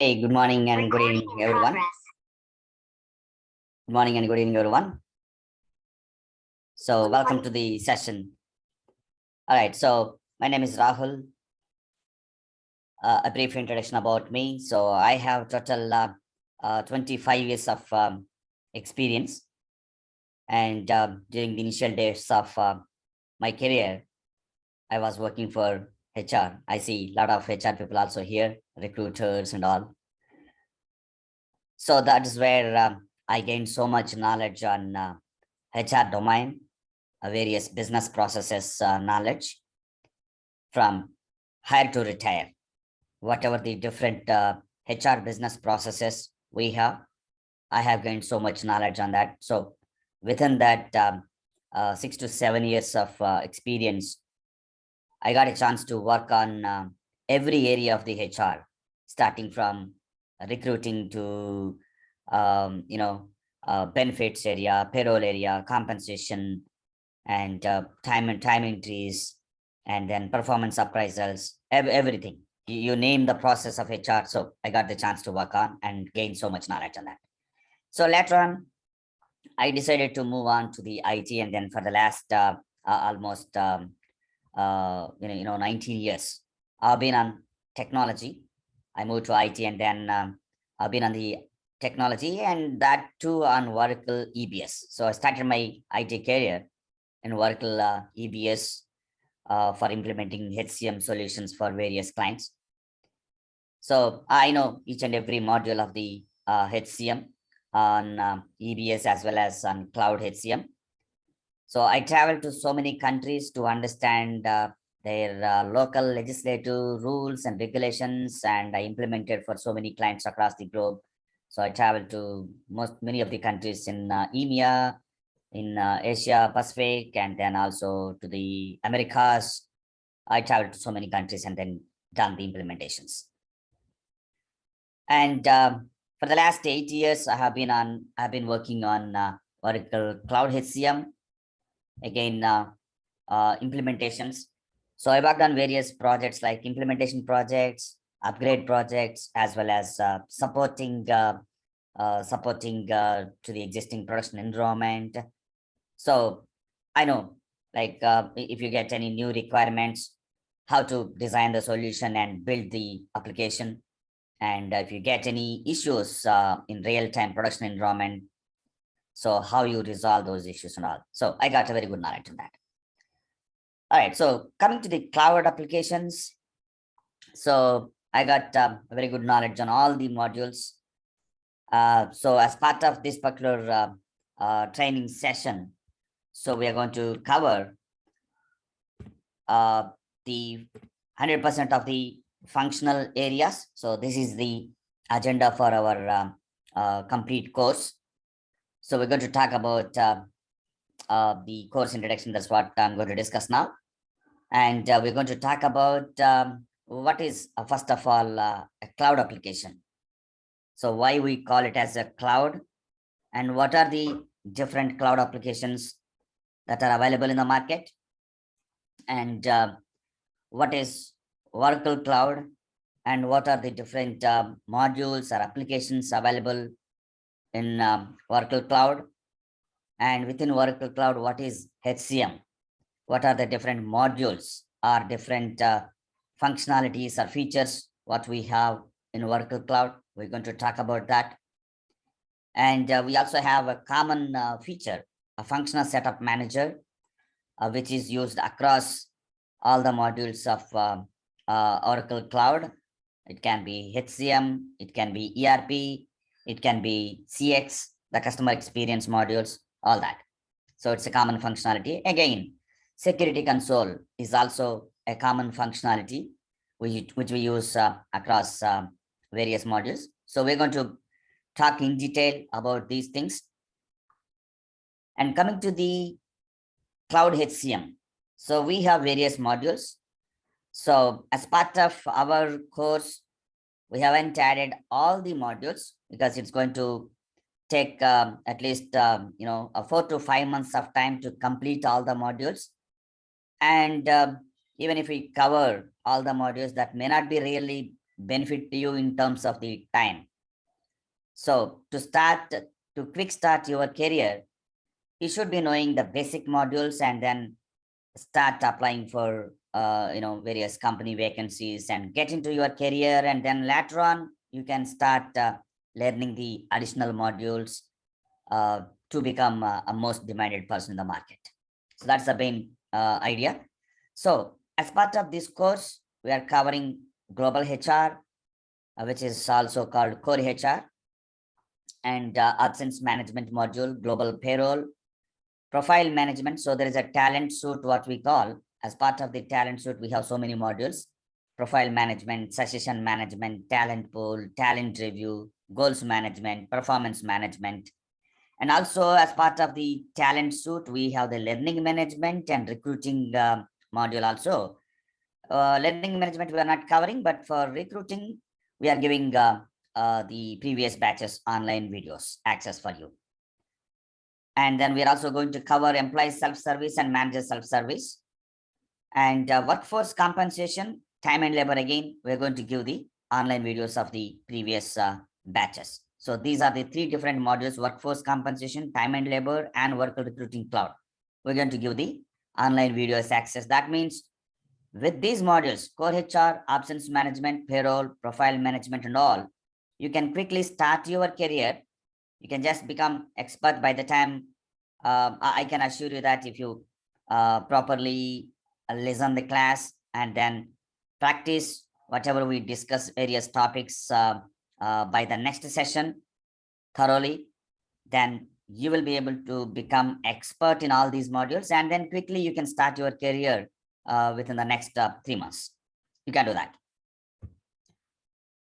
Hey, good morning and good evening, everyone. Good morning and good evening, everyone. So welcome to the session. All right, so my name is Rahul. A brief introduction about me. So I have total 25 years of experience. And during the initial days of my career, I was working for HR. I see a lot of HR people also here, recruiters and all. So that is where I gained so much knowledge on HR domain, various business processes knowledge from hire to retire, whatever the different HR business processes we have. I have gained so much knowledge on that. So within that 6 to 7 years of experience, I got a chance to work on every area of the HR, starting from recruiting to benefits area, payroll area, compensation, and time entries, and then performance appraisals, everything. You name the process of HR. So I got the chance to work on and gain so much knowledge on that. So later on, I decided to move on to the IT, and then for the last almost 19 years, I've been on technology. I moved to IT, and then I've been on the technology, and that too on Oracle EBS. So I started my IT career in Oracle EBS for implementing HCM solutions for various clients. So I know each and every module of the HCM on EBS as well as on cloud HCM. So I traveled to so many countries to understand their local legislative rules and regulations, and I implemented for so many clients across the globe. So I traveled to many of the countries in EMEA, in Asia Pacific, and then also to the Americas. I traveled to so many countries and then done the implementations. And for the last 8 years, I've been working on Oracle Cloud HCM, again implementations. So I worked on various projects like implementation projects, upgrade projects, as well as supporting to the existing production environment. So I know, like if you get any new requirements, how to design the solution and build the application. And if you get any issues in real-time production environment, so how you resolve those issues and all. So I got a very good knowledge on that. All right, so coming to the cloud applications. So I got a very good knowledge on all the modules. So as part of this particular training session, so we are going to cover the 100% of the functional areas. So this is the agenda for our complete course. So we're going to talk about the course introduction. That's what I'm going to discuss now. And we're going to talk about what is, first of all, a cloud application. So why we call it as a cloud, and what are the different cloud applications that are available in the market, and what is Oracle Cloud, and what are the different modules or applications available in Oracle Cloud, and within Oracle Cloud, what is HCM, what are the different modules or different functionalities or features what we have in Oracle Cloud. We're going to talk about that. And we also have a common feature, a functional setup manager, which is used across all the modules of Oracle Cloud. It can be HCM, it can be ERP, it can be CX, the customer experience modules, all that. So it's a common functionality. Again, security console is also a common functionality which we use across various modules. So we're going to talk in detail about these things. And coming to the cloud HCM, so we have various modules. So as part of our course, we haven't added all the modules because it's going to take at least 4 to 5 months of time to complete all the modules. And even if we cover all the modules, that may not be really benefit to you in terms of the time. So to quick start your career, you should be knowing the basic modules and then start applying for various company vacancies and get into your career, and then later on you can start learning the additional modules to become a most demanded person in the market. So that's the main idea. So as part of this course, we are covering global HR, which is also called core HR, and absence management module, global payroll, profile management. So there is a talent suite, what we call. As part of the talent suite, we have so many modules: profile management, succession management, talent pool, talent review, goals management, performance management. And also as part of the talent suite, we have the learning management and recruiting module also. Learning management we are not covering, but for recruiting, we are giving the previous batches online videos access for you. And then we are also going to cover employee self-service and manager self-service. And workforce compensation, time and labor, again, we're going to give the online videos of the previous batches. So these are the three different modules: workforce compensation, time and labor, and worker recruiting cloud. We're going to give the online videos access. That means with these modules, core HR, absence management, payroll, profile management, and all, you can quickly start your career. You can just become expert by the time. I can assure you that if you properly listen the class and then practice whatever we discuss, various topics by the next session thoroughly, then you will be able to become expert in all these modules, and then quickly you can start your career within the next 3 months. You can do that.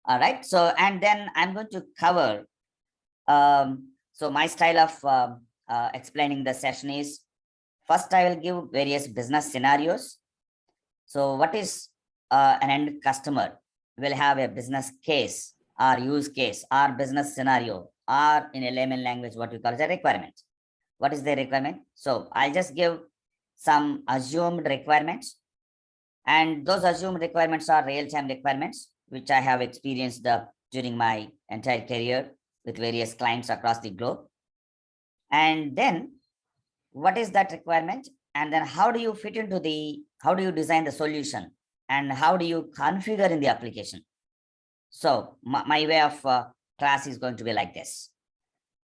All right. So, and then I'm going to cover, so my style of explaining the session is, first I will give various business scenarios. So what is an end customer will have a business case or use case or business scenario, or in a layman language, what we call as a requirement. What is the requirement? So I'll just give some assumed requirements, and those assumed requirements are real-time requirements, which I have experienced during my entire career with various clients across the globe. And then what is that requirement? And then how do you fit into how do you design the solution? And how do you configure in the application? So my way of class is going to be like this,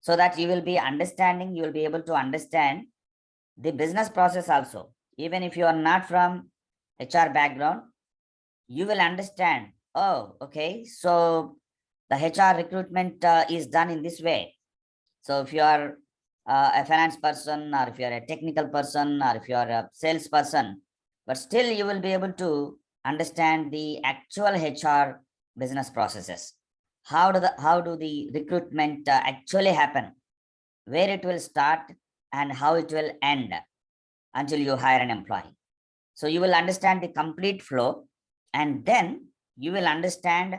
so that you will be understanding, you will be able to understand the business process also. Even if you are not from HR background, you will understand, oh, okay, so the HR recruitment is done in this way. So if you are a finance person, or if you are a technical person, or if you are a sales person, but still you will be able to understand the actual HR business processes. How do the recruitment actually happen, where it will start and how it will end until you hire an employee. So you will understand the complete flow, and then you will understand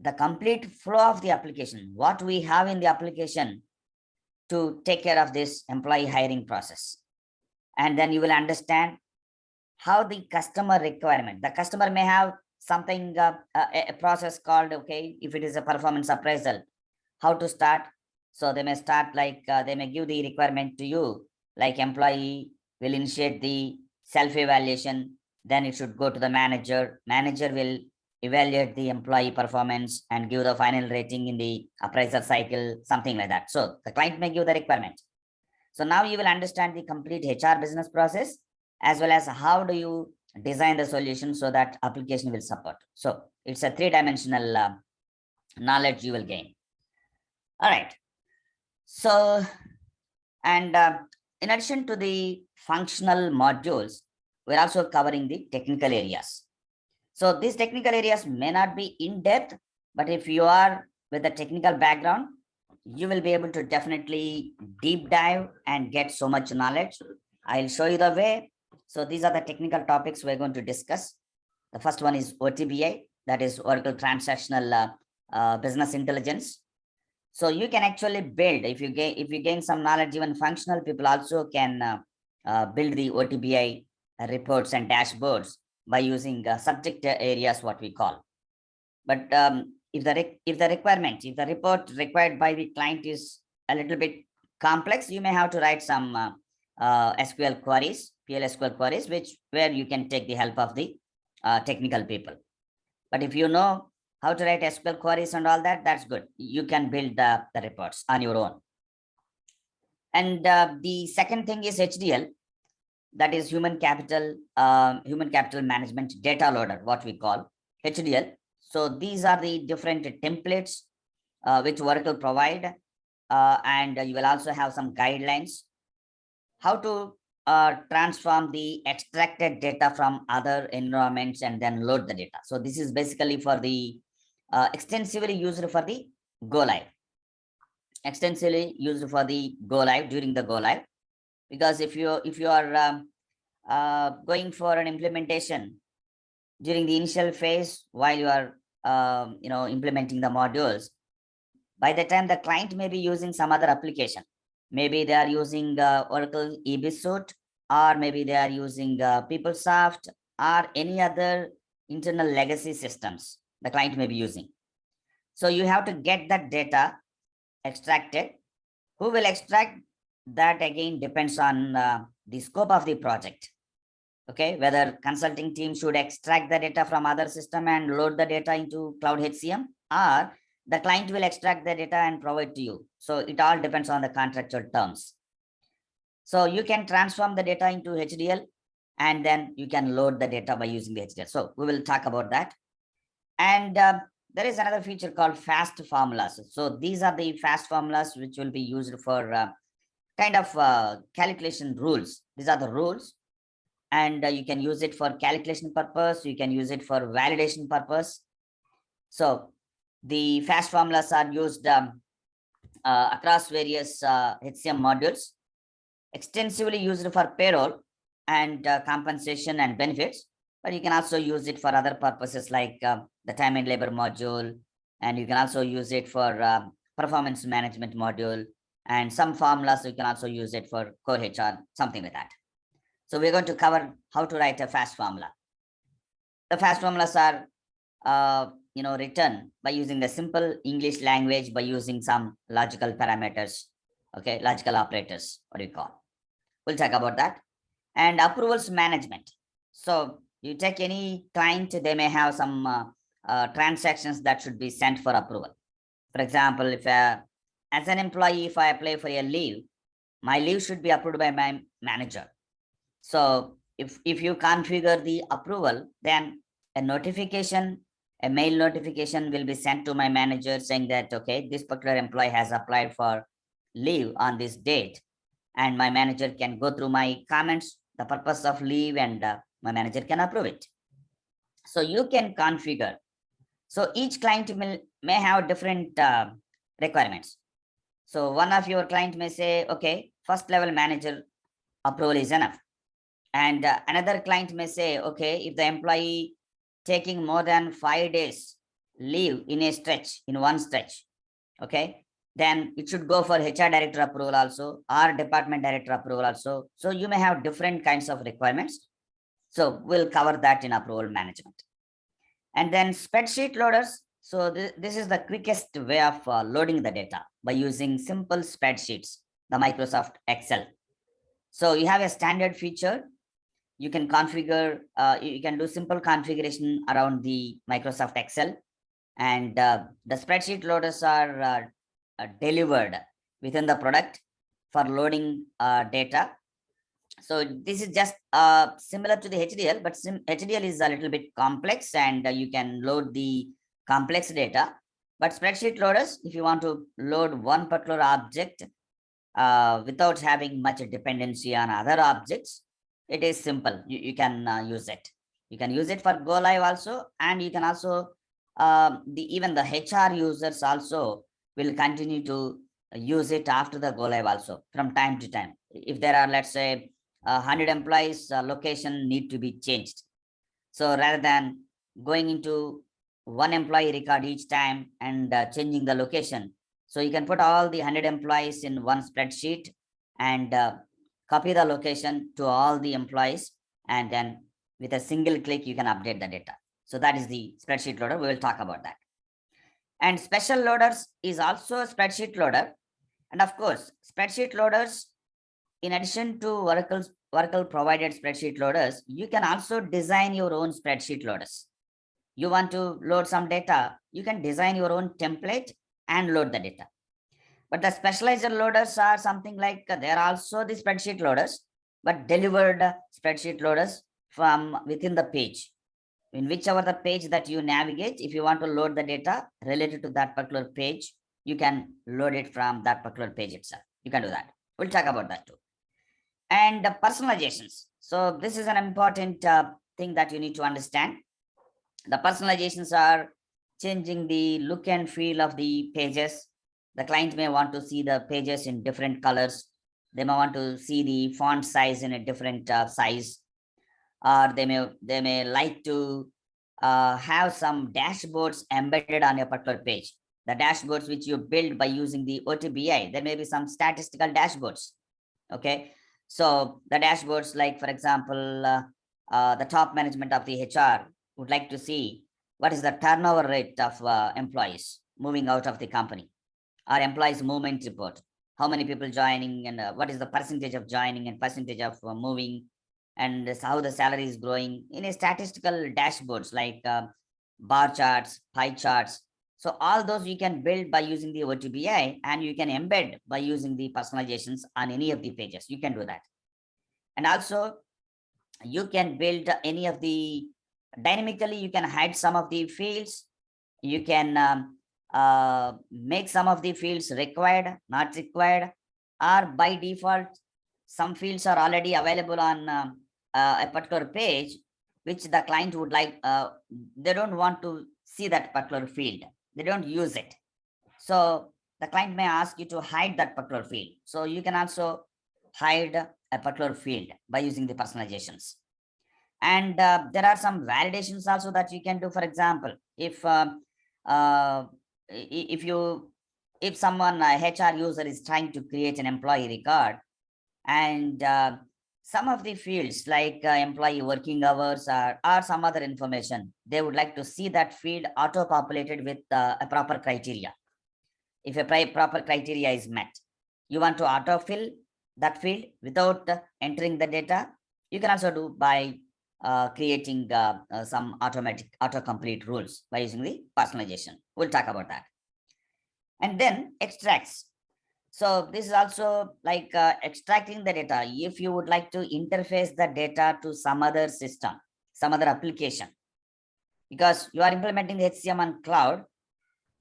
the complete flow of the application, what we have in the application to take care of this employee hiring process. And then you will understand how the customer requirement, the customer may have something, a process called, okay, if it is a performance appraisal, how to start. So they may start like, they may give the requirement to you, like employee will initiate the self-evaluation, then it should go to the manager. Manager will evaluate the employee performance and give the final rating in the appraisal cycle, something like that. So the client may give the requirement. So now you will understand the complete HR business process, as well as how do you design the solution so that application will support. So it's a three-dimensional knowledge you will gain. All right. So, and in addition to the functional modules, we're also covering the technical areas. So these technical areas may not be in depth, but if you are with a technical background, you will be able to definitely deep dive and get so much knowledge. I'll show you the way. So these are the technical topics we're going to discuss. The first one is OTBI, that is Oracle Transactional Business Intelligence. So you can actually build, if you gain some knowledge, even functional people also can build the OTBI reports and dashboards by using subject areas, what we call. But if the report required by the client is a little bit complex, you may have to write some SQL queries, PL/SQL queries, where you can take the help of the technical people. But if you know how to write SQL queries and all that, that's good. You can build the reports on your own. And the second thing is HDL, that is human capital management data loader, what we call HDL. So these are the different templates which Oracle provide, and you will also have some guidelines how to transform the extracted data from other environments and then load the data. So this is basically for the extensively used for the go live, during the go live, because if you are going for an implementation during the initial phase while you are implementing the modules, by the time the client may be using some other application, maybe they are using Oracle EBS Suite, or maybe they are using PeopleSoft or any other internal legacy systems the client may be using. So you have to get that data extracted. Who will extract that again depends on the scope of the project. Okay, whether consulting team should extract the data from other system and load the data into Cloud HCM, or the client will extract the data and provide to you. So it all depends on the contractual terms. So you can transform the data into HDL, and then you can load the data by using the HDL. So we will talk about that. And there is another feature called fast formulas. So these are the fast formulas which will be used for kind of calculation rules. These are the rules, and you can use it for calculation purpose. You can use it for validation purpose. So the fast formulas are used across various HCM modules, extensively used for payroll and compensation and benefits, but you can also use it for other purposes like the time and labor module, and you can also use it for performance management module, and some formulas you can also use it for core HR, something like that. So we're going to cover how to write a fast formula. The fast formulas are written by using the simple English language, by using some logical parameters, okay, logical operators, what do you call. We'll talk about that. And approvals management. So you take any client, they may have some transactions that should be sent for approval. For example, if as an employee, if I apply for a leave, my leave should be approved by my manager. So if you configure the approval, then a mail notification will be sent to my manager saying that, okay, this particular employee has applied for leave on this date, and my manager can go through my comments, the purpose of leave, and my manager can approve it. So you can configure. So each client may have different requirements. So one of your client may say, okay, first level manager approval is enough. And another client may say, okay, if the employee taking more than 5 days leave in one stretch, okay, then it should go for HR director approval also, or department director approval also. So you may have different kinds of requirements. So we'll cover that in approval management. And then spreadsheet loaders. So this is the quickest way of loading the data by using simple spreadsheets, the Microsoft Excel. So you have a standard feature. You can configure, you can do simple configuration around the Microsoft Excel, and the spreadsheet loaders are delivered within the product for loading data. So this is just similar to the HDL, but HDL is a little bit complex, and you can load the complex data. But spreadsheet loaders, if you want to load one particular object without having much dependency on other objects, it is simple. You can use it. You can use it for go live also, and you can also even the HR users also will continue to use it after the go live also from time to time. If there are, let's say, 100 employees, location need to be changed. So rather than going into one employee record each time and changing the location, so you can put all the 100 employees in one spreadsheet and copy the location to all the employees, and then with a single click you can update the data. So that is the spreadsheet loader. We will talk about that. And special loaders is also a spreadsheet loader. And of course, spreadsheet loaders, in addition to Oracle provided spreadsheet loaders, you can also design your own spreadsheet loaders. You want to load some data, you can design your own template and load the data. But the specialized loaders are something like they're also the spreadsheet loaders, but delivered spreadsheet loaders from within the page. In whichever the page that you navigate, if you want to load the data related to that particular page, you can load it from that particular page itself. You can do that. We'll talk about that too. And personalizations. So this is an important thing that you need to understand. The personalizations are changing the look and feel of the pages. The client may want to see the pages in different colors. They may want to see the font size in a different size, or they may like to have some dashboards embedded on a particular page. The dashboards which you build by using the OTBI, there may be some statistical dashboards. Okay, so the dashboards, like for example, the top management of the HR would like to see what is the turnover rate of employees moving out of the company, or employees movement report, how many people joining, and what is the percentage of joining and percentage of moving, and how the salary is growing in a statistical dashboards like bar charts, pie charts. So all those you can build by using the OTBI, and you can embed by using the personalizations on any of the pages. You can do that. And also you can build any of the dynamically, you can hide some of the fields. You can make some of the fields required, not required, or by default, some fields are already available on a particular page, which the client would like, they don't want to see that particular field. They don't use it. So the client may ask you to hide that particular field. So you can also hide a particular field by using the personalizations. And there are some validations also that you can do. For example, if someone, HR user, is trying to create an employee record, and some of the fields like employee working hours or some other information, they would like to see that field auto-populated with a proper criteria. If a proper criteria is met, you want to autofill that field without entering the data. You can also do by creating some automatic autocomplete rules by using the personalization. We'll talk about that. And then extracts. So this is also like extracting the data. If you would like to interface the data to some other system, some other application, because you are implementing the HCM on cloud,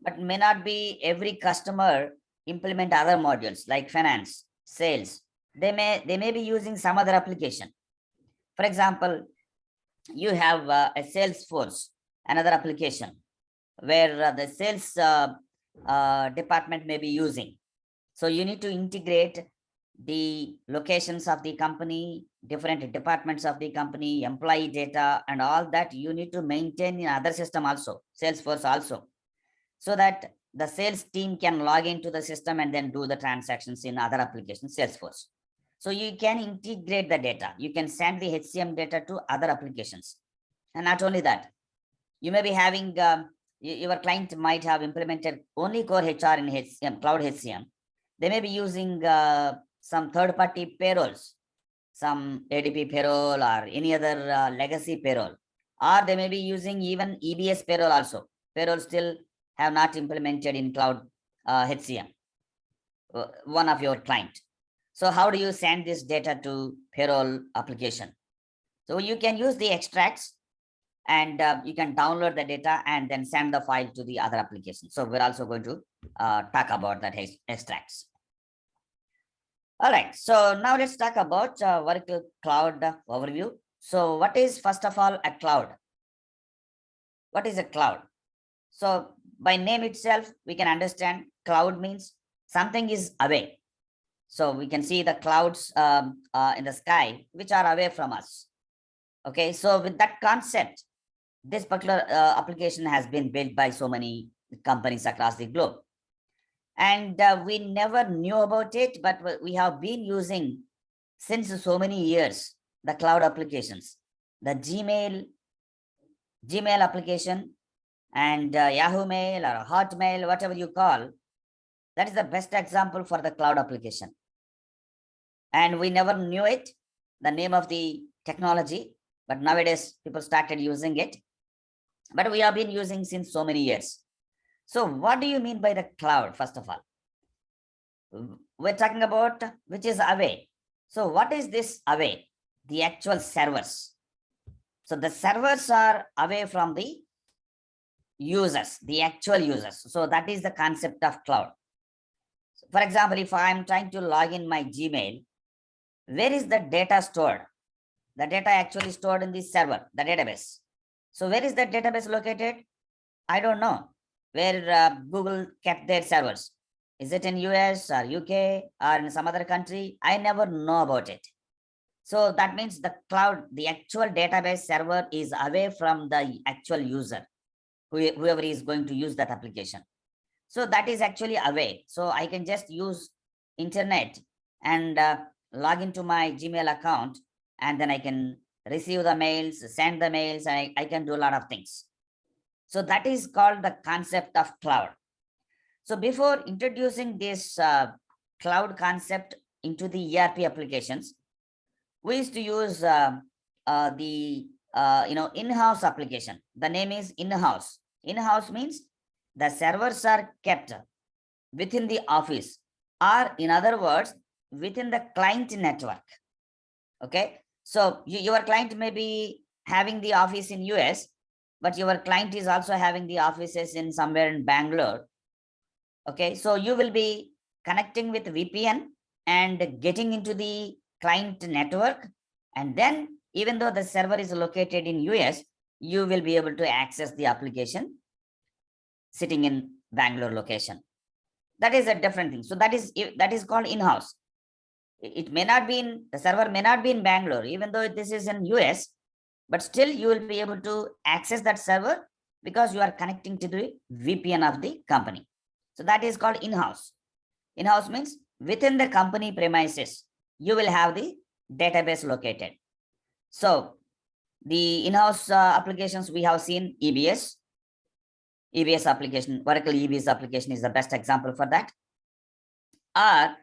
but may not be every customer implement other modules like finance, sales. They may be using some other application. For example, you have a Salesforce, another application where the sales department may be using. So you need to integrate the locations of the company, different departments of the company, employee data, and all that you need to maintain in other system also, Salesforce also, so that the sales team can log into the system and then do the transactions in other applications, Salesforce. So you can integrate the data. You can send the HCM data to other applications. And not only that, you may be having, your client might have implemented only core HR in HCM, cloud HCM. They may be using some third-party payrolls, some ADP payroll or any other legacy payroll, or they may be using even EBS payroll also. Payroll still have not implemented in cloud HCM, one of your client. So how do you send this data to payroll application? So you can use the extracts, and you can download the data and then send the file to the other application. So we're also going to talk about that extracts. All right, so now let's talk about Oracle Cloud overview. So what is, first of all, a cloud? What is a cloud? So by name itself, we can understand cloud means something is away. So we can see the clouds in the sky, which are away from us. Okay, so with that concept, this particular application has been built by so many companies across the globe. And we never knew about it, but we have been using since so many years the cloud applications. The Gmail, Gmail application and Yahoo Mail or Hotmail, whatever you call, that is the best example for the cloud application. And we never knew it, the name of the technology, but nowadays people started using it. But we have been using since so many years. So what do you mean by the cloud, first of all? We're talking about which is away. So what is this away? The actual servers. So the servers are away from the users, the actual users. So that is the concept of cloud. For example, if I'm trying to log in my Gmail, where is the data stored? The data actually stored in the server, the database. So where is that database located? I don't know where Google kept their servers. Is it in US or UK or in some other country? I never know about it. So that means the cloud, the actual database server is away from the actual user, whoever is going to use that application. So that is actually away. So I can just use internet and log into my Gmail account, and then I can receive the mails, send the mails, and I can do a lot of things. So that is called the concept of cloud. So before introducing this cloud concept into the ERP applications, we used to use the in-house application. The name is in-house. In-house means the servers are kept within the office, or in other words, within the client network. Okay, so your client may be having the office in US, but your client is also having the offices in somewhere in Bangalore. Okay, so you will be connecting with VPN and getting into the client network, and then even though the server is located in US, you will be able to access the application sitting in Bangalore location. That is a different thing. So that is called in-house. It may not be in, the server may not be in Bangalore, even though this is in US, but still you will be able to access that server because you are connecting to the VPN of the company. So that is called in-house. In-house means within the company premises, you will have the database located. So the in-house applications we have seen EBS application, Oracle EBS application is the best example for that. Or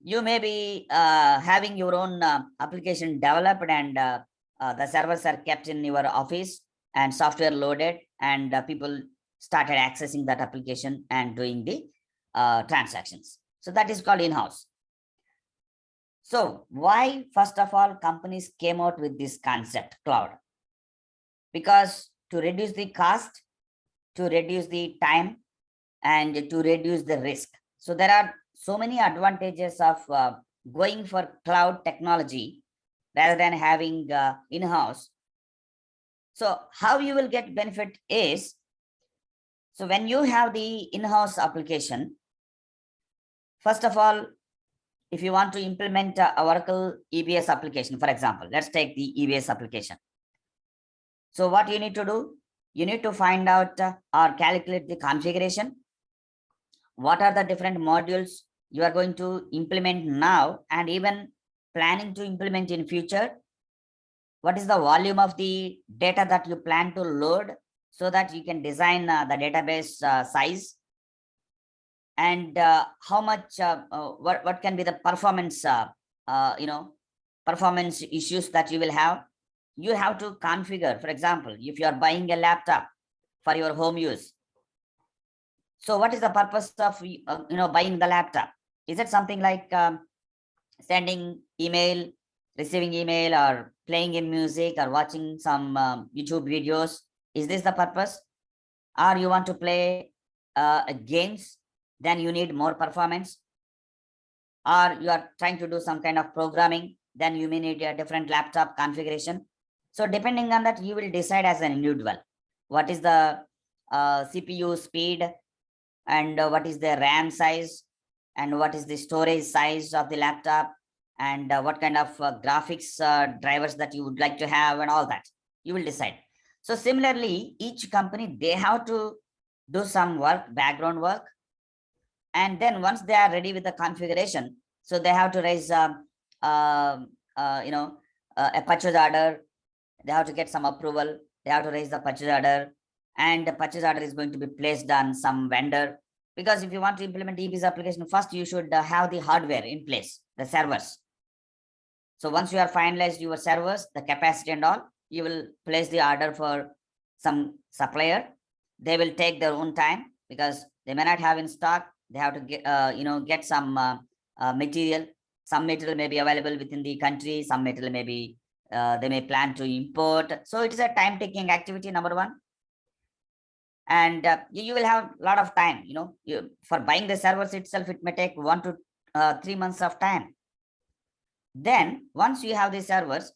you may be having your own application developed, and the servers are kept in your office and software loaded, and people started accessing that application and doing the transactions. So that is called in-house. So why, first of all, companies came out with this concept, cloud? Because to reduce the cost, to reduce the time, and to reduce the risk. So there are so many advantages of going for cloud technology rather than having in-house. So how you will get benefit is, so when you have the in-house application, first of all, if you want to implement Oracle EBS application, for example, let's take the EBS application. So what you need to do, you need to find out or calculate the configuration. What are the different modules you are going to implement now and even planning to implement in future? What is the volume of the data that you plan to load so that you can design the database size? And how much, what can be the performance, performance issues that you will have? You have to configure, for example, if you are buying a laptop for your home use. So what is the purpose of, buying the laptop? Is it something like sending email, receiving email, or playing a music, or watching some YouTube videos? Is this the purpose? Or you want to play games, then you need more performance? Or you are trying to do some kind of programming, then you may need a different laptop configuration. So depending on that, you will decide as an individual, what is the CPU speed, and what is the RAM size, and what is the storage size of the laptop, and what kind of graphics drivers that you would like to have, and all that you will decide. So similarly, each company, they have to do some work, background work, and then once they are ready with the configuration, so they have to raise a purchase order. They have to get some approval, they have to raise the purchase order, and the purchase order is going to be placed on some vendor. Because if you want to implement EBS application, first you should have the hardware in place, the servers. So once you are finalized your servers, the capacity and all, you will place the order for some supplier. They will take their own time because they may not have in stock. They have to get, get some material. Some material may be available within the country. Some material may be, they may plan to import. So it is a time-taking activity, number one. And you will have a lot of time, for buying the servers itself, it may take 1 to 3 months of time. Then once you have the servers,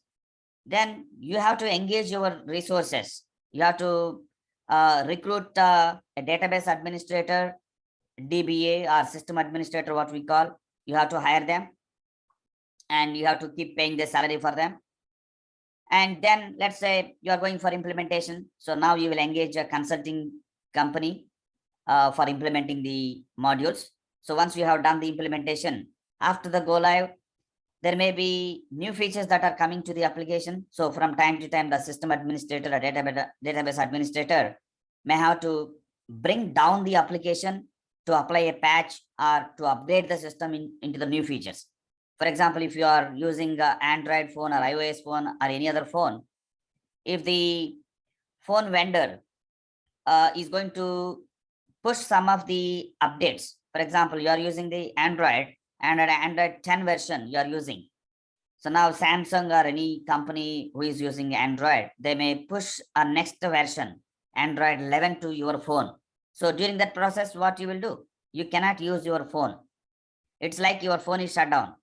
then you have to engage your resources. You have to recruit a database administrator, DBA or system administrator, what we call. You have to hire them and you have to keep paying the salary for them. And then let's say you are going for implementation. So now you will engage a consulting company for implementing the modules. So once you have done the implementation, after the go live, there may be new features that are coming to the application. So from time to time, the system administrator or database administrator may have to bring down the application to apply a patch or to upgrade the system into the new features. For example, if you are using an Android phone or iOS phone or any other phone, if the phone vendor is going to push some of the updates, for example, you are using the Android and an Android 10 version you are using. So now Samsung or any company who is using Android, they may push a next version, Android 11 to your phone. So during that process, what you will do? You cannot use your phone. It's like your phone is shut down.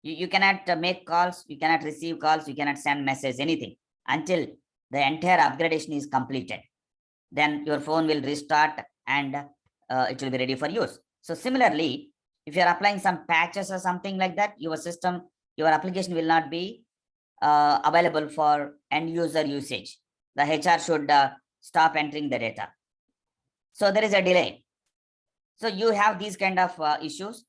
You cannot make calls, you cannot receive calls, you cannot send messages, anything until the entire upgradation is completed. Then your phone will restart and it will be ready for use. So similarly, if you are applying some patches or something like that, your system, your application will not be available for end user usage. The HR should stop entering the data. So there is a delay. So you have these kind of issues.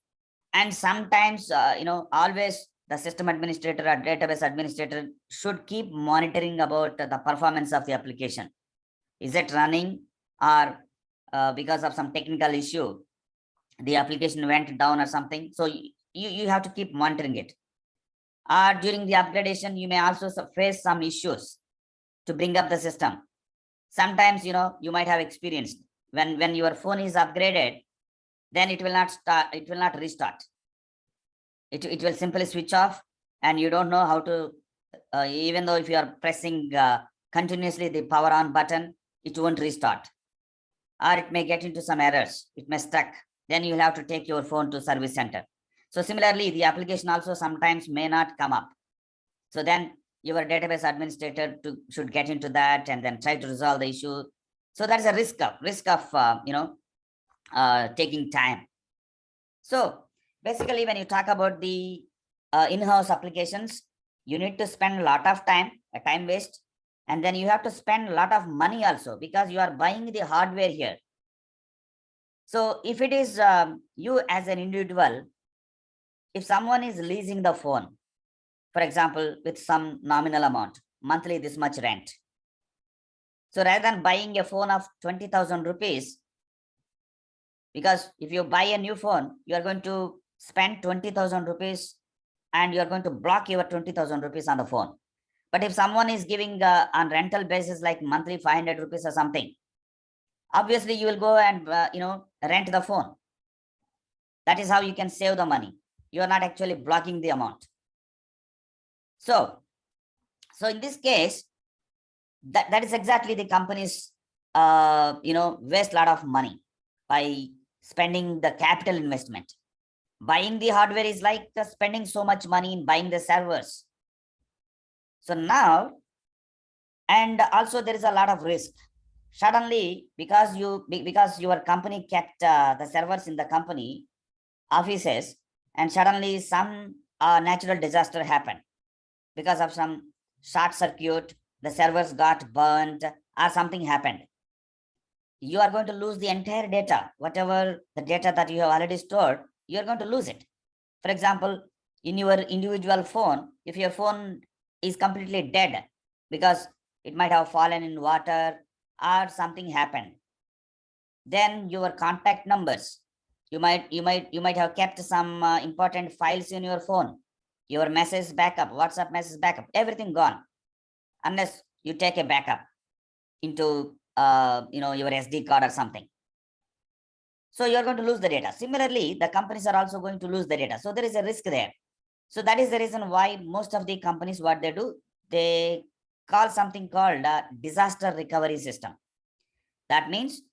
And sometimes, always the system administrator or database administrator should keep monitoring about the performance of the application. Is it running, or because of some technical issue, the application went down or something? So you have to keep monitoring it. During the upgradation, you may also face some issues to bring up the system. Sometimes, you might have experienced when your phone is upgraded, then it will not start, it will not restart. It will simply switch off, and you don't know how to, even though if you are pressing continuously the power on button, it won't restart. Or it may get into some errors, it may stuck. Then you'll have to take your phone to service center. So similarly, the application also sometimes may not come up. So then your database administrator should get into that and then try to resolve the issue. So that's a risk of taking time. So basically, when you talk about the in-house applications, you need to spend a lot of time, a time waste, and then you have to spend a lot of money also because you are buying the hardware here. So if it is you as an individual, if someone is leasing the phone, for example, with some nominal amount, monthly this much rent. So rather than buying a phone of 20,000 rupees, because if you buy a new phone, you are going to spend 20,000 rupees and you are going to block your 20,000 rupees on the phone. But if someone is giving on rental basis like monthly 500 rupees or something, obviously you will go and rent the phone. That is how you can save the money. You are not actually blocking the amount. So in this case, that is exactly the companies waste a lot of money by spending the capital investment. Buying the hardware is like spending so much money in buying the servers. So now, and also there is a lot of risk. Suddenly, because your company kept the servers in the company offices, and suddenly some natural disaster happened because of some short circuit, the servers got burnt or something happened. You are going to lose the entire data. Whatever the data that you have already stored, you're going to lose it. For example, in your individual phone, if your phone is completely dead because it might have fallen in water or something happened. Then your contact numbers, you might have kept some important files in your phone, your message backup, WhatsApp message backup, everything gone, unless you take a backup into your SD card or something. So you're going to lose the data. Similarly, the companies are also going to lose the data. So there is a risk there. So that is the reason why most of the companies, what they do, they call something called a disaster recovery system. That means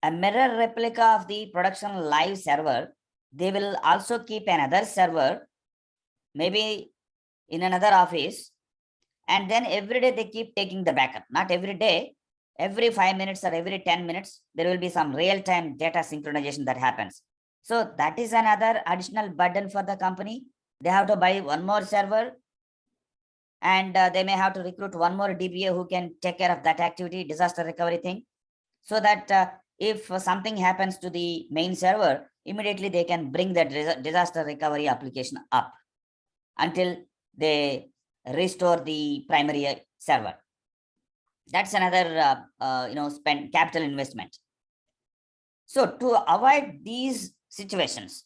a mirror replica of the production live server. They will also keep another server, maybe in another office, and then every day they keep taking the backup. Not every day, every 5 minutes or every 10 minutes, there will be some real-time data synchronization that happens. So that is another additional burden for the company. They have to buy one more server, and they may have to recruit one more DBA who can take care of that activity, disaster recovery thing, so that if something happens to the main server, immediately they can bring the disaster recovery application up until they restore the primary server. That's another spend capital investment. So to avoid these situations,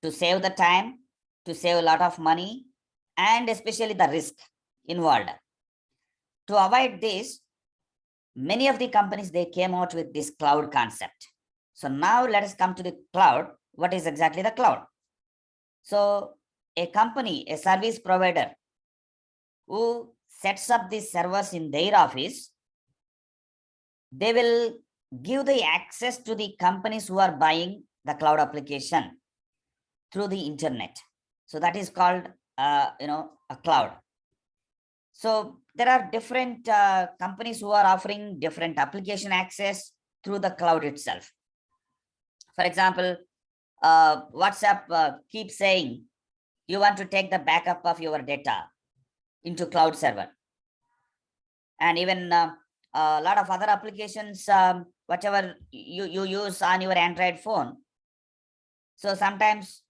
to save the time, to save a lot of money, and especially the risk involved, to avoid this, many of the companies, they came out with this cloud concept. So now let us come to the cloud. What is exactly the cloud? So a company, a service provider who sets up these servers in their office, they will give the access to the companies who are buying the cloud application through the internet. So that is called a cloud. So there are different companies who are offering different application access through the cloud itself. For example, WhatsApp keeps saying you want to take the backup of your data into cloud server. And even a lot of other applications, whatever you use on your Android phone. So sometimes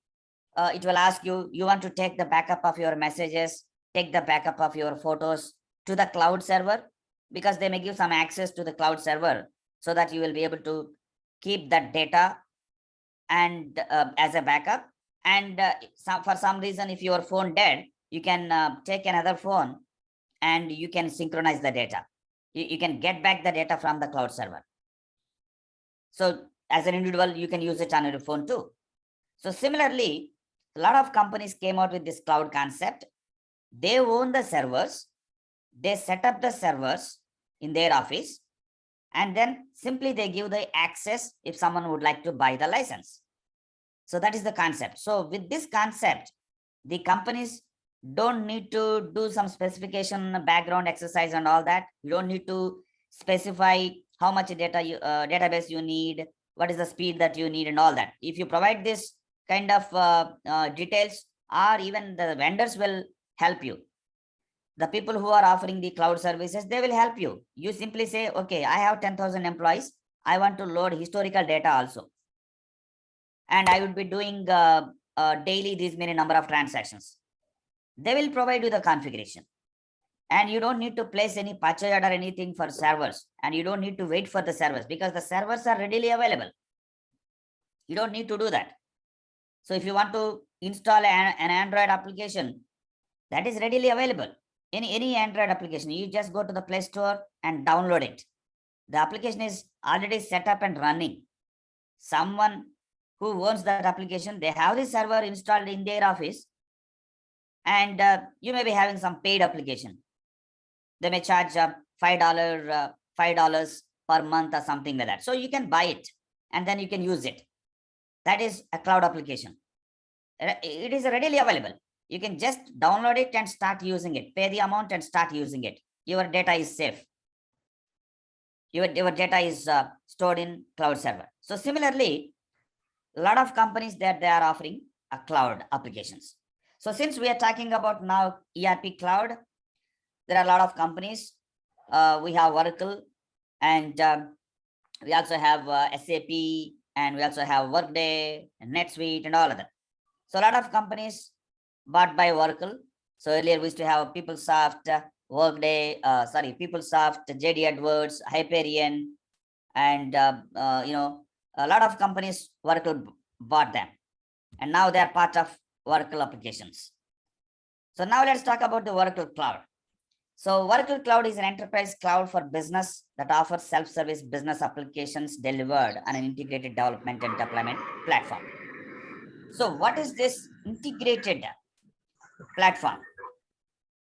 it will ask you want to take the backup of your messages, take the backup of your photos to the cloud server, because they may give some access to the cloud server so that you will be able to keep that data and as a backup. And for some reason, if your phone dead, you can take another phone and you can synchronize the data. You can get back the data from the cloud server. So as an individual, you can use it on your phone too. So similarly, a lot of companies came out with this cloud concept. They own the servers. They set up the servers in their office, and then simply they give the access if someone would like to buy the license. So that is the concept. So with this concept, the companies don't need to do some specification, background exercise and all that. You don't need to specify how much data database you need, what is the speed that you need and all that. If you provide this kind of details, or even the vendors will help you. The people who are offering the cloud services, they will help you. You simply say, okay, I have 10,000 employees. I want to load historical data also. And I would be doing daily this many number of transactions. They will provide you the configuration. And you don't need to place any purchase order or anything for servers. And you don't need to wait for the servers, because the servers are readily available. You don't need to do that. So if you want to install an Android application, that is readily available. Any Android application, you just go to the Play Store and download it. The application is already set up and running. Someone who owns that application, they have the server installed in their office, and you may be having some paid application. They may charge $5 per month or something like that. So you can buy it and then you can use it. That is a cloud application. It is readily available. You can just download it and start using it. Pay the amount and start using it. Your data is safe. Your data is stored in cloud server. So similarly, a lot of companies that they are offering a cloud applications. So since we are talking about now ERP cloud, there are a lot of companies. We have Oracle, and we also have SAP, and we also have Workday and NetSuite and all of that. So a lot of companies bought by Oracle. So earlier we used to have PeopleSoft, Workday, PeopleSoft, JD Edwards, Hyperion, and a lot of companies Oracle bought them, and now they are part of Oracle applications. So now let's talk about the Oracle Cloud. So Oracle Cloud is an enterprise cloud for business that offers self-service business applications delivered on an integrated development and deployment platform. So what is this integrated platform?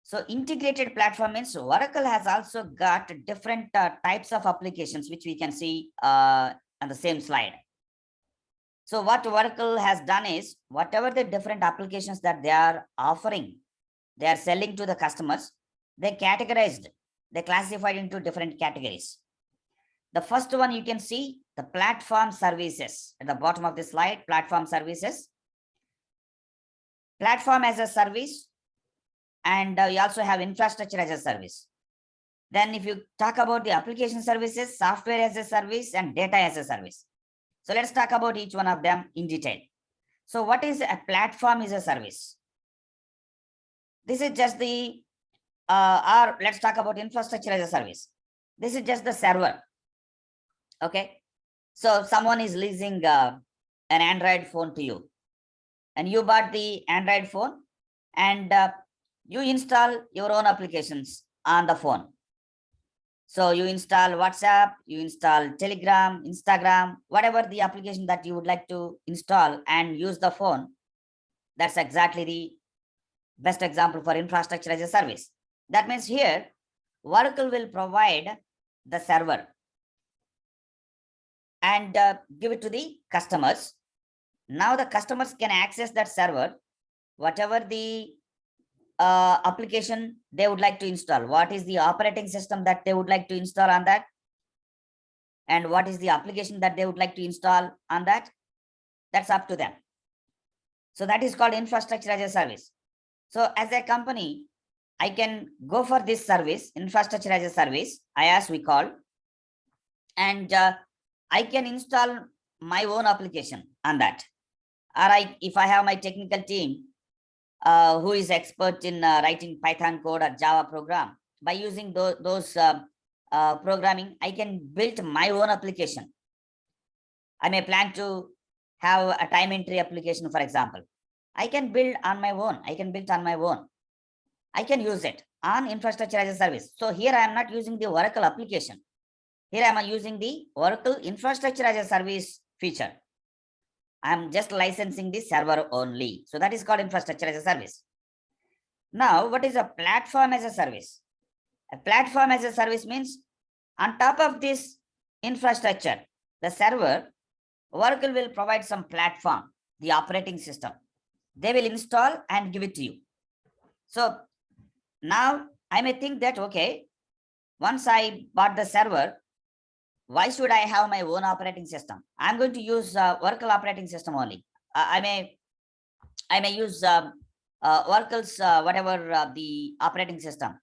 So integrated platform means Oracle has also got different types of applications, which we can see on the same slide. So what Oracle has done is, whatever the different applications that they are offering, they are selling to the customers, they categorized, they classified into different categories. The first one you can see, the platform services at the bottom of the slide, platform services, platform as a service, and you also have infrastructure as a service. Then if you talk about the application services, software as a service, and data as a service. So let's talk about each one of them in detail. So what is a platform as a service? This is just the, or let's talk about infrastructure as a service. This is just the server. Okay. So someone is leasing an Android phone to you, and you bought the Android phone, and you install your own applications on the phone. So you install WhatsApp, you install Telegram, Instagram, whatever the application that you would like to install and use the phone. That's exactly the best example for infrastructure as a service. That means here, Oracle will provide the server and give it to the customers. Now the customers can access that server, whatever the application they would like to install, what is the operating system that they would like to install on that, and what is the application that they would like to install on that, that's up to them. So that is called infrastructure as a service. So as a company, I can go for this service, infrastructure as a service, IaaS we call, and I can install my own application on that. Or if I have my technical team who is expert in writing Python code or Java program, by using those programming, I can build my own application. I may plan to have a time entry application, for example. I can build on my own. I can use it on infrastructure as a service. So here I am not using the Oracle application. Here I am using the Oracle infrastructure as a service feature. I'm just licensing the server only. So that is called infrastructure as a service. Now, what is a platform as a service? A platform as a service means on top of this infrastructure, the server, Oracle will provide some platform, the operating system. They will install and give it to you. So now I may think that, okay, once I bought the server, why should I have my own operating system? I'm going to use Oracle operating system only. I may use Oracle's whatever the operating system,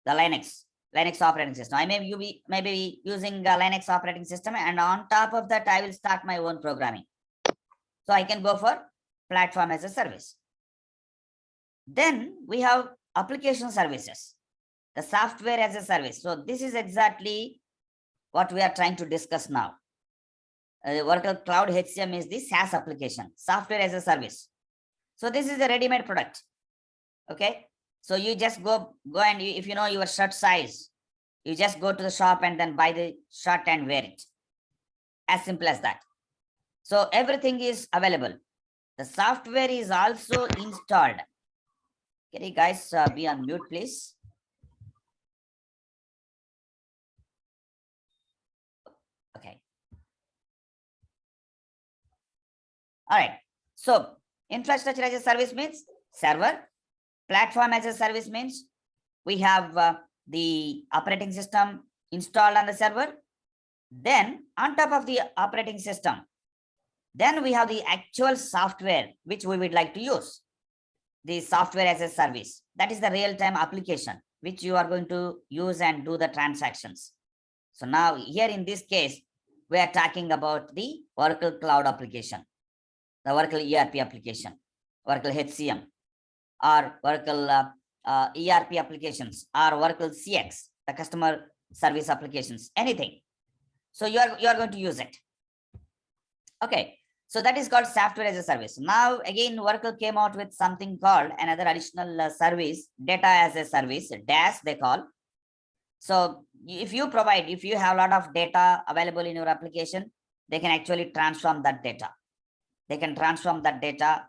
the Linux operating system. I may be using Linux operating system, and on top of that, I will start my own programming. So I can go for platform as a service. Then we have application services, the software as a service. So this is exactly what we are trying to discuss now. Oracle Cloud HCM is the SaaS application, software as a service. So this is a ready-made product. Okay. So you just go and if you know your shirt size, you just go to the shop and then buy the shirt and wear it. As simple as that. So everything is available. The software is also installed. Can you guys be on mute, please? Okay. All right. So infrastructure as a service means server. Platform as a service means we have the operating system installed on the server. Then on top of the operating system, then we have the actual software which we would like to use. The software as a service, that is the real-time application which you are going to use and do the transactions. So now here in this case, we are talking about the Oracle Cloud application, the Oracle ERP application, Oracle HCM, or Oracle ERP applications or Oracle CX, the customer service applications, anything. So you are going to use it. Okay. So that is called software as a service. Now again, Oracle came out with something called another additional service, data as a service, DaaS they call. So if you have a lot of data available in your application, they can actually transform that data. They can transform that data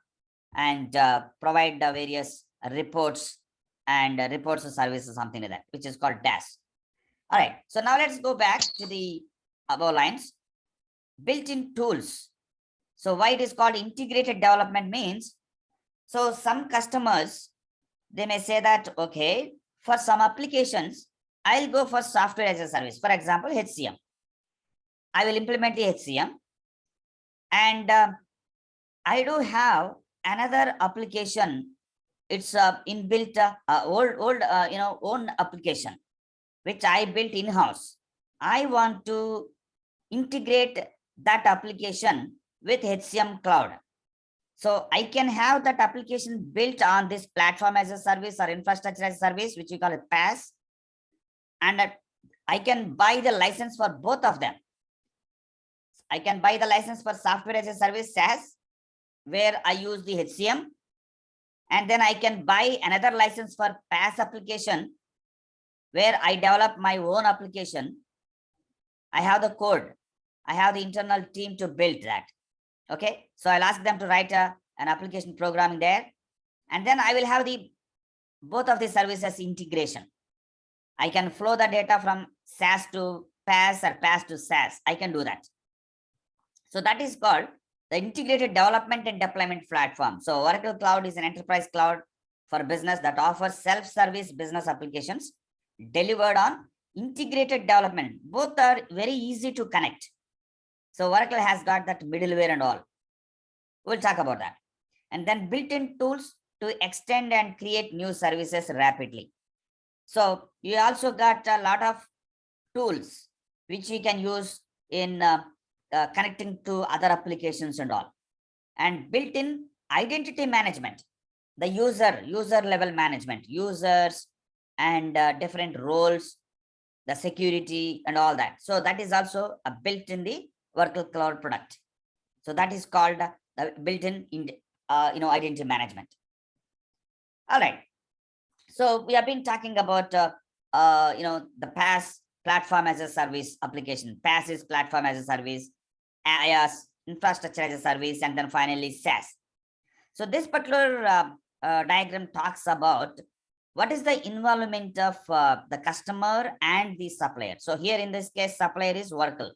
and provide the various reports and reports of services, something like that, which is called DaaS. All right. So now let's go back to the above lines. Built-in tools. So why it is called integrated development means, so some customers, they may say that, okay, for some applications, I'll go for software as a service. For example, HCM. I will implement the HCM. And I do have another application. It's inbuilt own application, which I built in-house. I want to integrate that application with HCM cloud. So I can have that application built on this platform as a service or infrastructure as a service, which we call it PaaS. And I can buy the license for both of them. I can buy the license for software as a service, SaaS, where I use the HCM. And then I can buy another license for PaaS application, where I develop my own application. I have the code. I have the internal team to build that. Okay, so I'll ask them to write an application programming there. And then I will have both of the services integration. I can flow the data from SaaS to PaaS or PaaS to SaaS. I can do that. So that is called the integrated development and deployment platform. So Oracle Cloud is an enterprise cloud for business that offers self-service business applications delivered on integrated development. Both are very easy to connect. So Oracle has got that middleware and all. We'll talk about that. And then built-in tools to extend and create new services rapidly. So you also got a lot of tools which you can use in connecting to other applications and all. And built-in identity management, the user level management, users and different roles, the security and all that. So that is also a built in the Oracle Cloud product. So that is called the built-in identity management. All right. So we have been talking about the PaaS, platform as a service application. PaaS is platform as a service, IaaS, infrastructure as a service, and then finally SaaS. So this particular diagram talks about what is the involvement of the customer and the supplier. So here in this case, supplier is Oracle.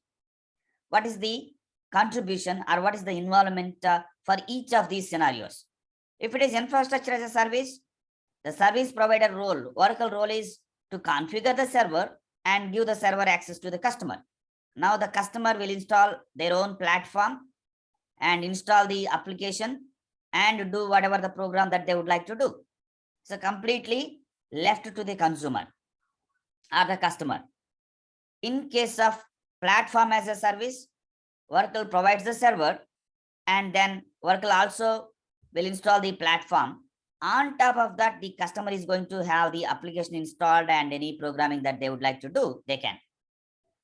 What is the contribution or what is the involvement for each of these scenarios? If it is infrastructure as a service, the service provider role, Oracle role is to configure the server and give the server access to the customer. Now the customer will install their own platform and install the application and do whatever the program that they would like to do. So completely left to the consumer or the customer. In case of platform as a service, Oracle provides the server and then Oracle also will install the platform. On top of that, the customer is going to have the application installed and any programming that they would like to do, they can.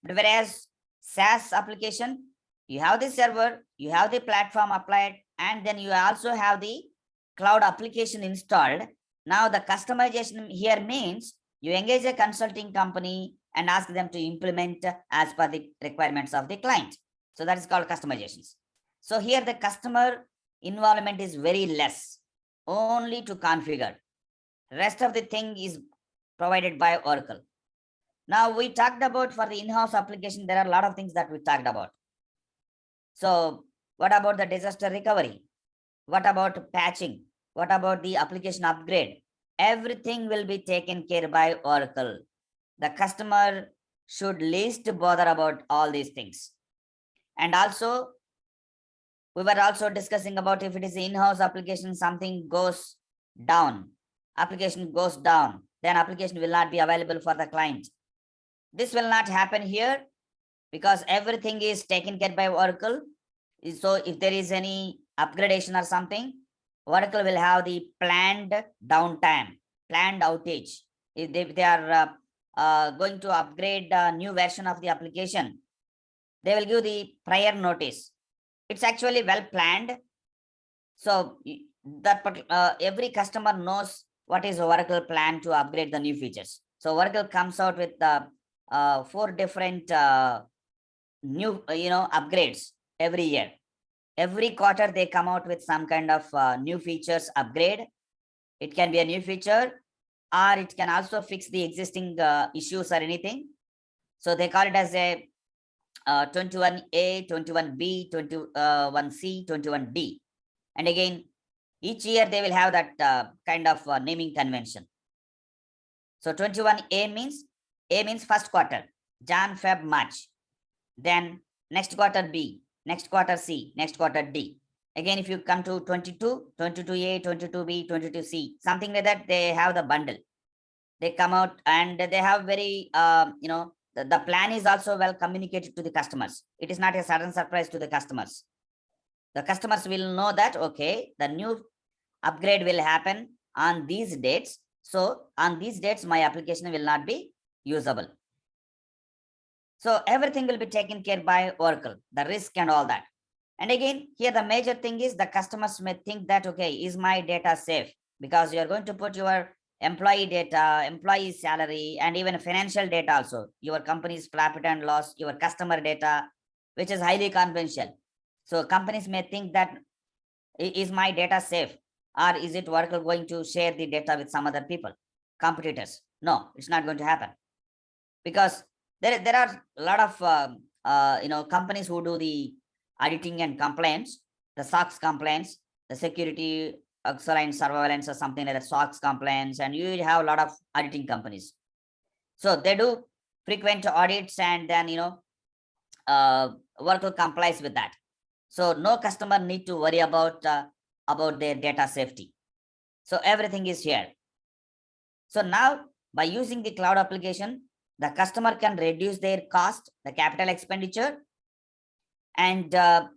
But whereas SaaS application, you have the server, you have the platform applied, and then you also have the cloud application installed. Now the customization here means you engage a consulting company and ask them to implement as per the requirements of the client. So that is called customizations. So here the customer involvement is very less, only to configure. Rest of the thing is provided by Oracle. Now we talked about for the in-house application, there are a lot of things that we talked about. So what about the disaster recovery? What about patching? What about the application upgrade? Everything will be taken care by Oracle. The customer should least bother about all these things. And also, we were also discussing about if it is in-house application, something goes down, application goes down, then application will not be available for the client. This will not happen here because everything is taken care by Oracle. So if there is any upgradation or something, Oracle will have the planned downtime, planned outage, if they are going to upgrade a new version of the application, they will give the prior notice. It's actually well planned. So every customer knows what is Oracle plan to upgrade the new features. So Oracle comes out with 4 different new upgrades every year. Every quarter they come out with some kind of new features upgrade. It can be a new feature, or it can also fix the existing issues or anything. So they call it as a 21A, 21B, 21C, 21D. And again, each year they will have that kind of naming convention. So 21A means, A means first quarter, Jan, Feb, March. Then next quarter B, next quarter C, next quarter D. Again, if you come to 22, 22A, 22B, 22C, something like that, they have the bundle. They come out and they have very, the plan is also well communicated to the customers. It is not a sudden surprise to the customers. The customers will know that, okay, the new upgrade will happen on these dates. So on these dates, my application will not be usable. So everything will be taken care by Oracle, the risk and all that. And again, here the major thing is the customers may think that, okay, is my data safe? Because you are going to put your employee data, employee salary, and even financial data also, your company's profit and loss, your customer data, which is highly confidential. So companies may think that, is my data safe? Or is it Oracle going to share the data with some other people, competitors? No, it's not going to happen. Because there are a lot of companies who do the auditing and compliance, the SOX compliance, the security, excellent surveillance or something like that, SOX compliance, and you have a lot of auditing companies. So they do frequent audits, and then Oracle complies with that. So no customer need to worry about their data safety. So everything is here. So now by using the cloud application, the customer can reduce their cost, the capital expenditure, and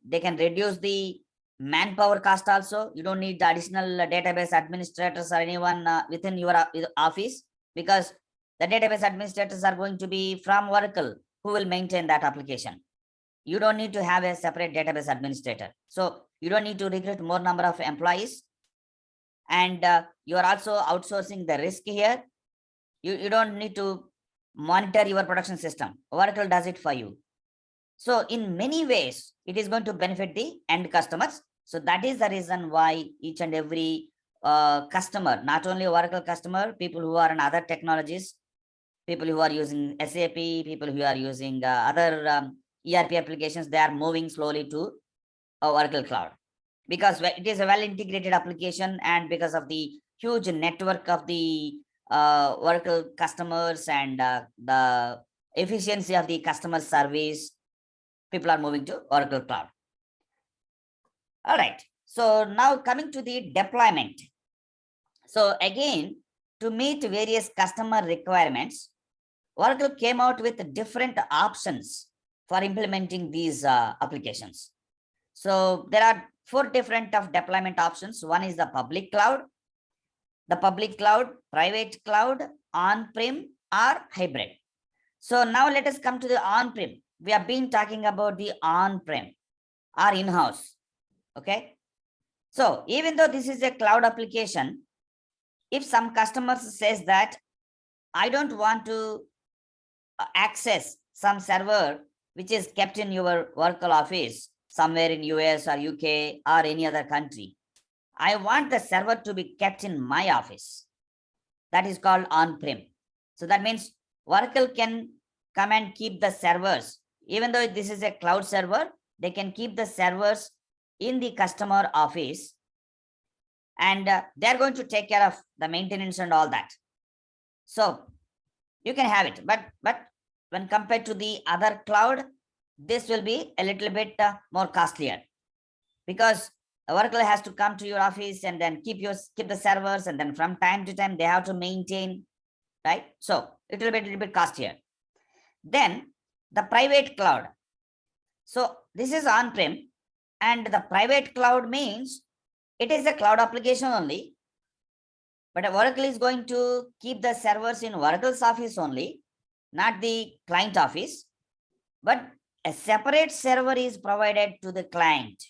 they can reduce the manpower cost also. You don't need additional database administrators or anyone within your office, because the database administrators are going to be from Oracle, who will maintain that application. You don't need to have a separate database administrator. So you don't need to recruit more number of employees. And you are also outsourcing the risk here. You don't need to monitor your production system. Oracle does it for you. So in many ways, it is going to benefit the end customers. So that is the reason why each and every customer, not only Oracle customer, people who are in other technologies, people who are using SAP, people who are using other ERP applications, they are moving slowly to Oracle Cloud, because it is a well integrated application, and because of the huge network of the Oracle customers and the efficiency of the customer service, people are moving to Oracle Cloud. All right. So now coming to the deployment. So again, to meet various customer requirements, Oracle came out with different options for implementing these applications. So there are 4 different of deployment options. One is the public cloud, private cloud, on-prem, or hybrid. So now let us come to the on-prem. We have been talking about the on-prem or in-house. Okay. So even though this is a cloud application, if some customers says that I don't want to access some server which is kept in your Oracle office somewhere in US or UK or any other country, I want the server to be kept in my office. That is called on-prem. So that means Oracle can come and keep the servers. Even though this is a cloud server, they can keep the servers in the customer office, and they're going to take care of the maintenance and all that. So you can have it, but when compared to the other cloud, this will be a little bit more costlier, because Oracle has to come to your office and then keep the servers, and then from time to time they have to maintain, right? So it will be a little bit costlier. Then the private cloud. So this is on-prem, and the private cloud means it is a cloud application only, But Oracle is going to keep the servers in Oracle's office only, not the client office. But a separate server is provided to the client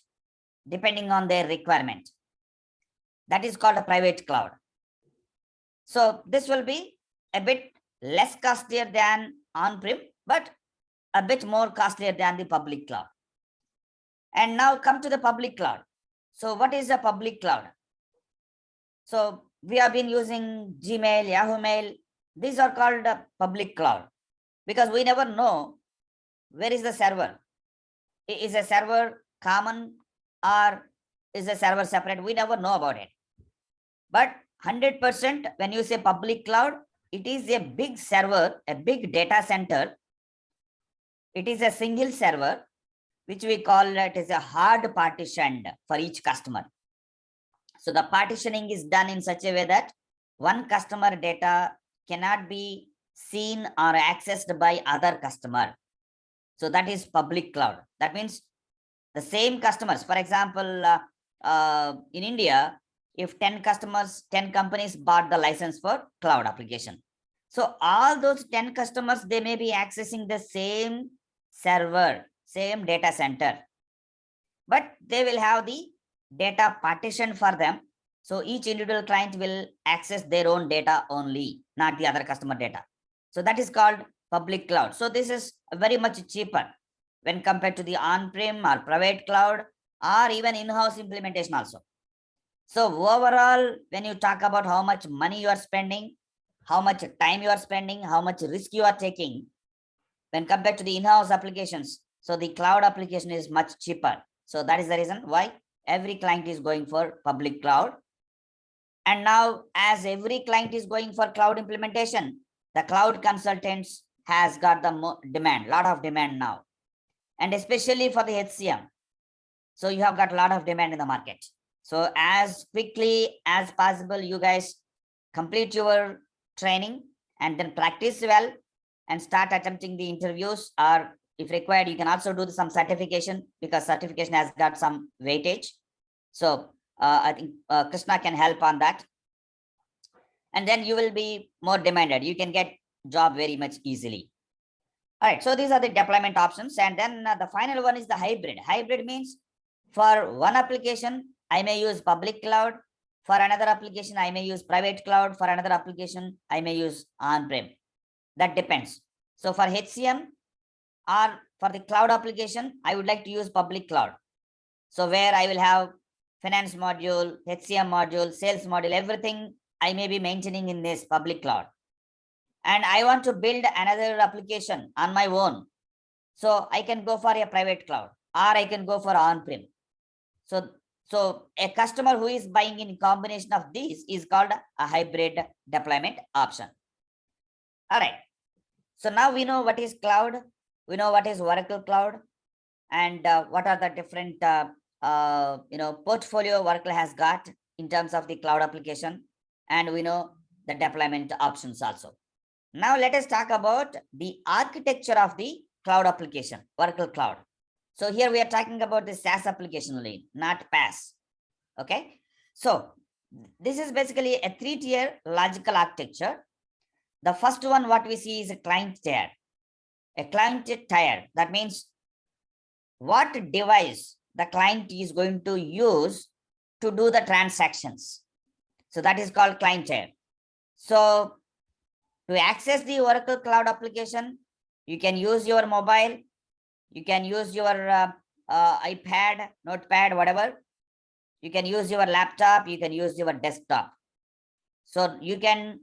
depending on their requirement. That is called a private cloud. So this will be a bit less costlier than on-prem, but a bit more costlier than the public cloud. And now come to the public cloud. So what is a public cloud? So we have been using Gmail, Yahoo Mail. These are called a public cloud because we never know where is the server. Is a server common or is a server separate? We never know about it. But 100% when you say public cloud, it is a big server, a big data center. It is a single server, which we call it as a hard partitioned for each customer. So the partitioning is done in such a way that one customer data cannot be seen or accessed by other customer. So that is public cloud. That means the same customers, for example, in India, if 10 companies bought the license for cloud application. So all those 10 customers, they may be accessing the same server, same data center, but they will have the data partition for them. So each individual client will access their own data only, not the other customer data. So that is called public cloud. So this is very much cheaper when compared to the on-prem or private cloud or even in-house implementation also. So overall, when you talk about how much money you are spending, how much time you are spending, how much risk you are taking, when compared to the in-house applications, so the cloud application is much cheaper. So that is the reason why every client is going for public cloud. And now as every client is going for cloud implementation, the cloud consultants has got the demand, lot of demand now. And especially for the HCM. So you have got a lot of demand in the market. So as quickly as possible, you guys complete your training and then practice well and start attempting the interviews, or if required, you can also do some certification because certification has got some weightage. So I think Krishna can help on that. And then you will be more demanded. You can get job very much easily. All right, so these are the deployment options. And then the final one is the hybrid. Hybrid means for one application, I may use public cloud. For another application, I may use private cloud. For another application, I may use on-prem. That depends. So for HCM or for the cloud application, I would like to use public cloud. So where I will have finance module, HCM module, sales module, everything I may be maintaining in this public cloud. And I want to build another application on my own. So I can go for a private cloud or I can go for on-prem. So a customer who is buying in combination of these is called a hybrid deployment option. All right. So now we know what is cloud. We know what is Oracle Cloud and what are the different portfolio Oracle has got in terms of the cloud application. And we know the deployment options also. Now let us talk about the architecture of the cloud application, Oracle Cloud. So here we are talking about the SaaS application only, not PaaS. Okay. So this is basically a 3-tier logical architecture. The first one, what we see is a client tier. A client tier, that means what device the client is going to use to do the transactions. So that is called client tier. So to access the Oracle Cloud application, you can use your mobile, you can use your iPad, notepad, whatever. You can use your laptop, you can use your desktop. So you can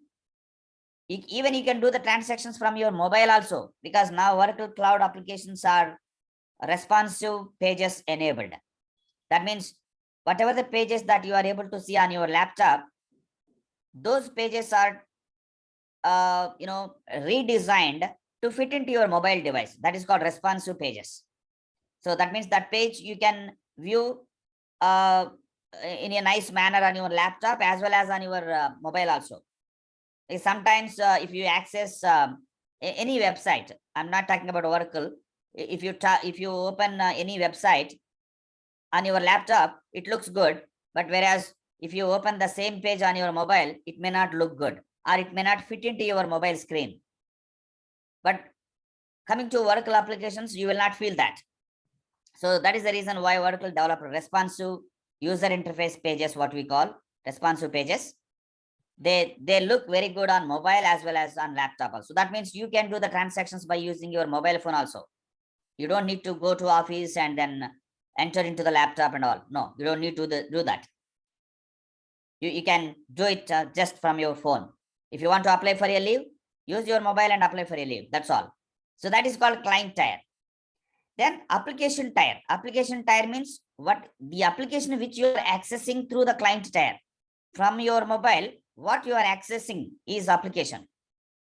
do the transactions from your mobile also, because now Oracle Cloud applications are responsive pages enabled. That means whatever the pages that you are able to see on your laptop, those pages are redesigned to fit into your mobile device. That is called responsive pages. So that means that page you can view in a nice manner on your laptop as well as on your mobile also. Sometimes if you access any website, I'm not talking about Oracle. If you open any website on your laptop, it looks good. But whereas if you open the same page on your mobile, it may not look good or it may not fit into your mobile screen. But coming to Oracle applications, you will not feel that. So that is the reason why Oracle developed responsive user interface pages, what we call responsive pages. They look very good on mobile as well as on laptop also. That means you can do the transactions by using your mobile phone also. You don't need to go to office and then enter into the laptop and all. No, you don't need to do that. You can do it just from your phone. If you want to apply for a leave, use your mobile and apply for a leave. That's all. So that is called client tier. Then application tier. Application tier means what the application which you are accessing through the client tier. From your mobile, what you are accessing is application.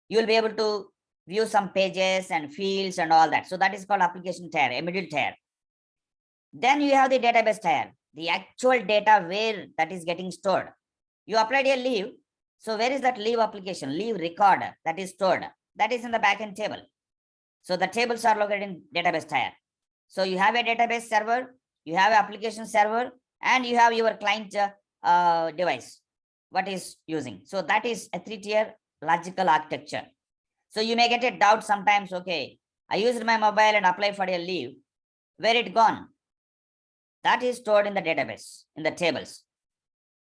You will be able to view some pages and fields and all that. So that is called application tier, a middle tier. Then you have the database tier, the actual data where that is getting stored. You applied a leave. So where is that leave application, leave record that is stored? That is in the backend table. So the tables are located in database tier. So you have a database server, you have an application server, and you have your client device, what is using. So that is a 3-tier logical architecture. So you may get a doubt sometimes, okay, I used my mobile and applied for a leave. Where it gone? That is stored in the database, in the tables.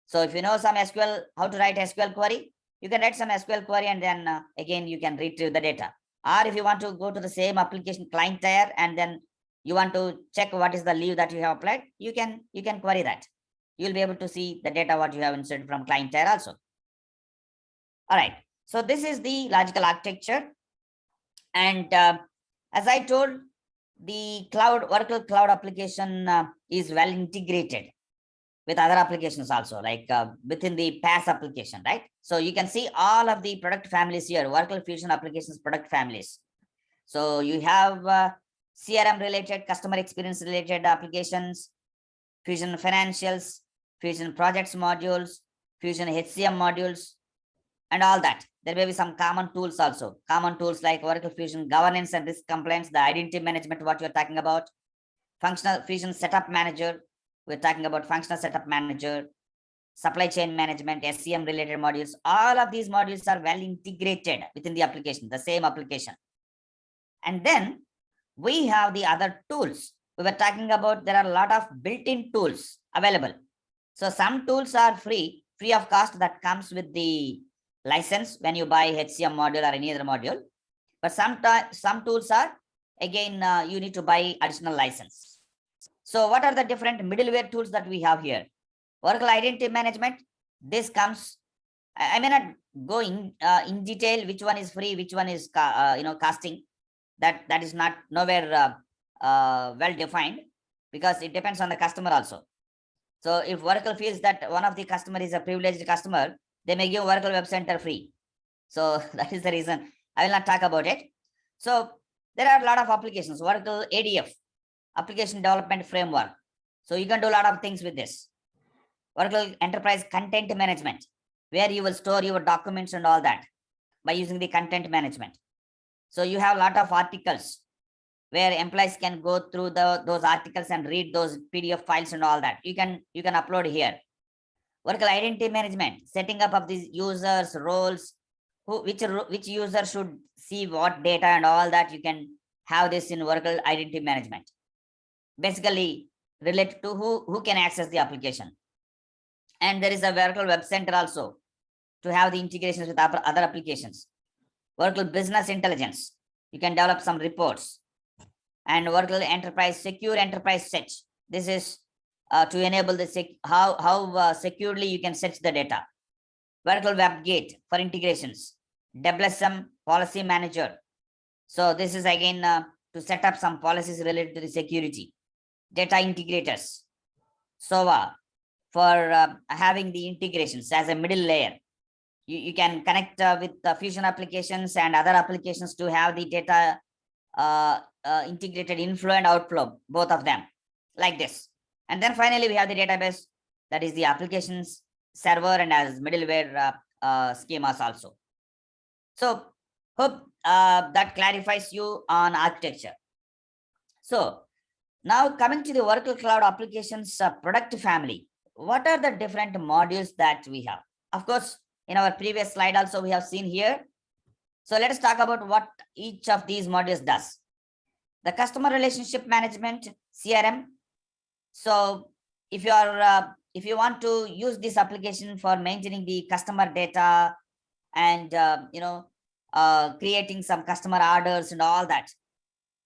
So if you know some SQL, how to write SQL query, you can write some SQL query and then again you can retrieve the data. Or if you want to go to the same application client tier and then you want to check what is the leave that you have applied, you can query that. You'll be able to see the data what you have inserted from client tier also. All right. So this is the logical architecture. And as I told, the Oracle Cloud application is well integrated with other applications also, like within the PaaS application, right? So you can see all of the product families here, Oracle Fusion Applications product families. So you have CRM related, customer experience related applications, Fusion Financials, Fusion Projects modules, Fusion HCM modules, and all that. There may be some common tools also. Common tools like Oracle Fusion Governance and Risk Compliance, the identity management, what you're talking about. Functional Fusion Setup Manager, we're talking about Functional Setup Manager, Supply Chain Management, HCM related modules. All of these modules are well integrated within the application, the same application. And then we have the other tools. We were talking about there are a lot of built-in tools available. So some tools are free of cost, that comes with the license when you buy HCM module or any other module. But some tools are, again, you need to buy additional license. So what are the different middleware tools that we have here? Oracle Identity Management, this comes, I may not go in detail which one is free, which one is costing. That is not nowhere well defined, because it depends on the customer also. So if Oracle feels that one of the customer is a privileged customer, they may give Oracle Web Center free. So that is the reason I will not talk about it. So there are a lot of applications. Oracle ADF, Application Development Framework. So you can do a lot of things with this. Oracle Enterprise Content Management, where you will store your documents and all that by using the content management. So you have a lot of articles where employees can go through those articles and read those PDF files and all that. You can upload here. Oracle Identity Management, setting up of these users, roles, which user should see what data and all that. You can have this in Oracle Identity Management. Basically related to who can access the application. And there is a Oracle Web Center also to have the integrations with other applications. Oracle Business Intelligence, you can develop some reports. And Oracle Enterprise Secure Enterprise Search. This is to enable the how securely you can search the data. Oracle WebGate for integrations. WSM Policy Manager. So this is again to set up some policies related to the security. Data integrators. SOA for having the integrations as a middle layer. You can connect with Fusion applications and other applications to have the data integrated inflow and outflow, both of them, like this. And then finally, we have the database, that is the applications server and as middleware schemas also. So hope that clarifies you on architecture. So now coming to the Oracle Cloud Applications product family. what are the different modules that we have? Of course, in our previous slide also we have seen here. So let us talk about what each of these modules does. The customer relationship management, CRM. So if you want to use this application for maintaining the customer data and creating some customer orders and all that.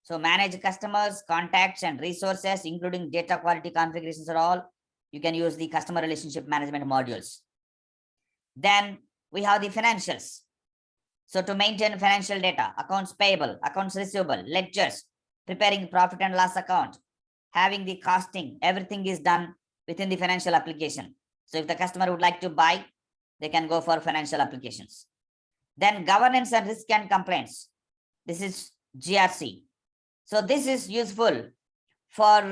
So manage customers, contacts, and resources, including data quality configurations and all. You can use the customer relationship management modules. Then we have the financials. So to maintain financial data, accounts payable, accounts receivable, ledgers, preparing profit and loss account, having the costing, everything is done within the financial application. So if the customer would like to buy, they can go for financial applications. Then governance and risk and complaints. This is GRC. So this is useful for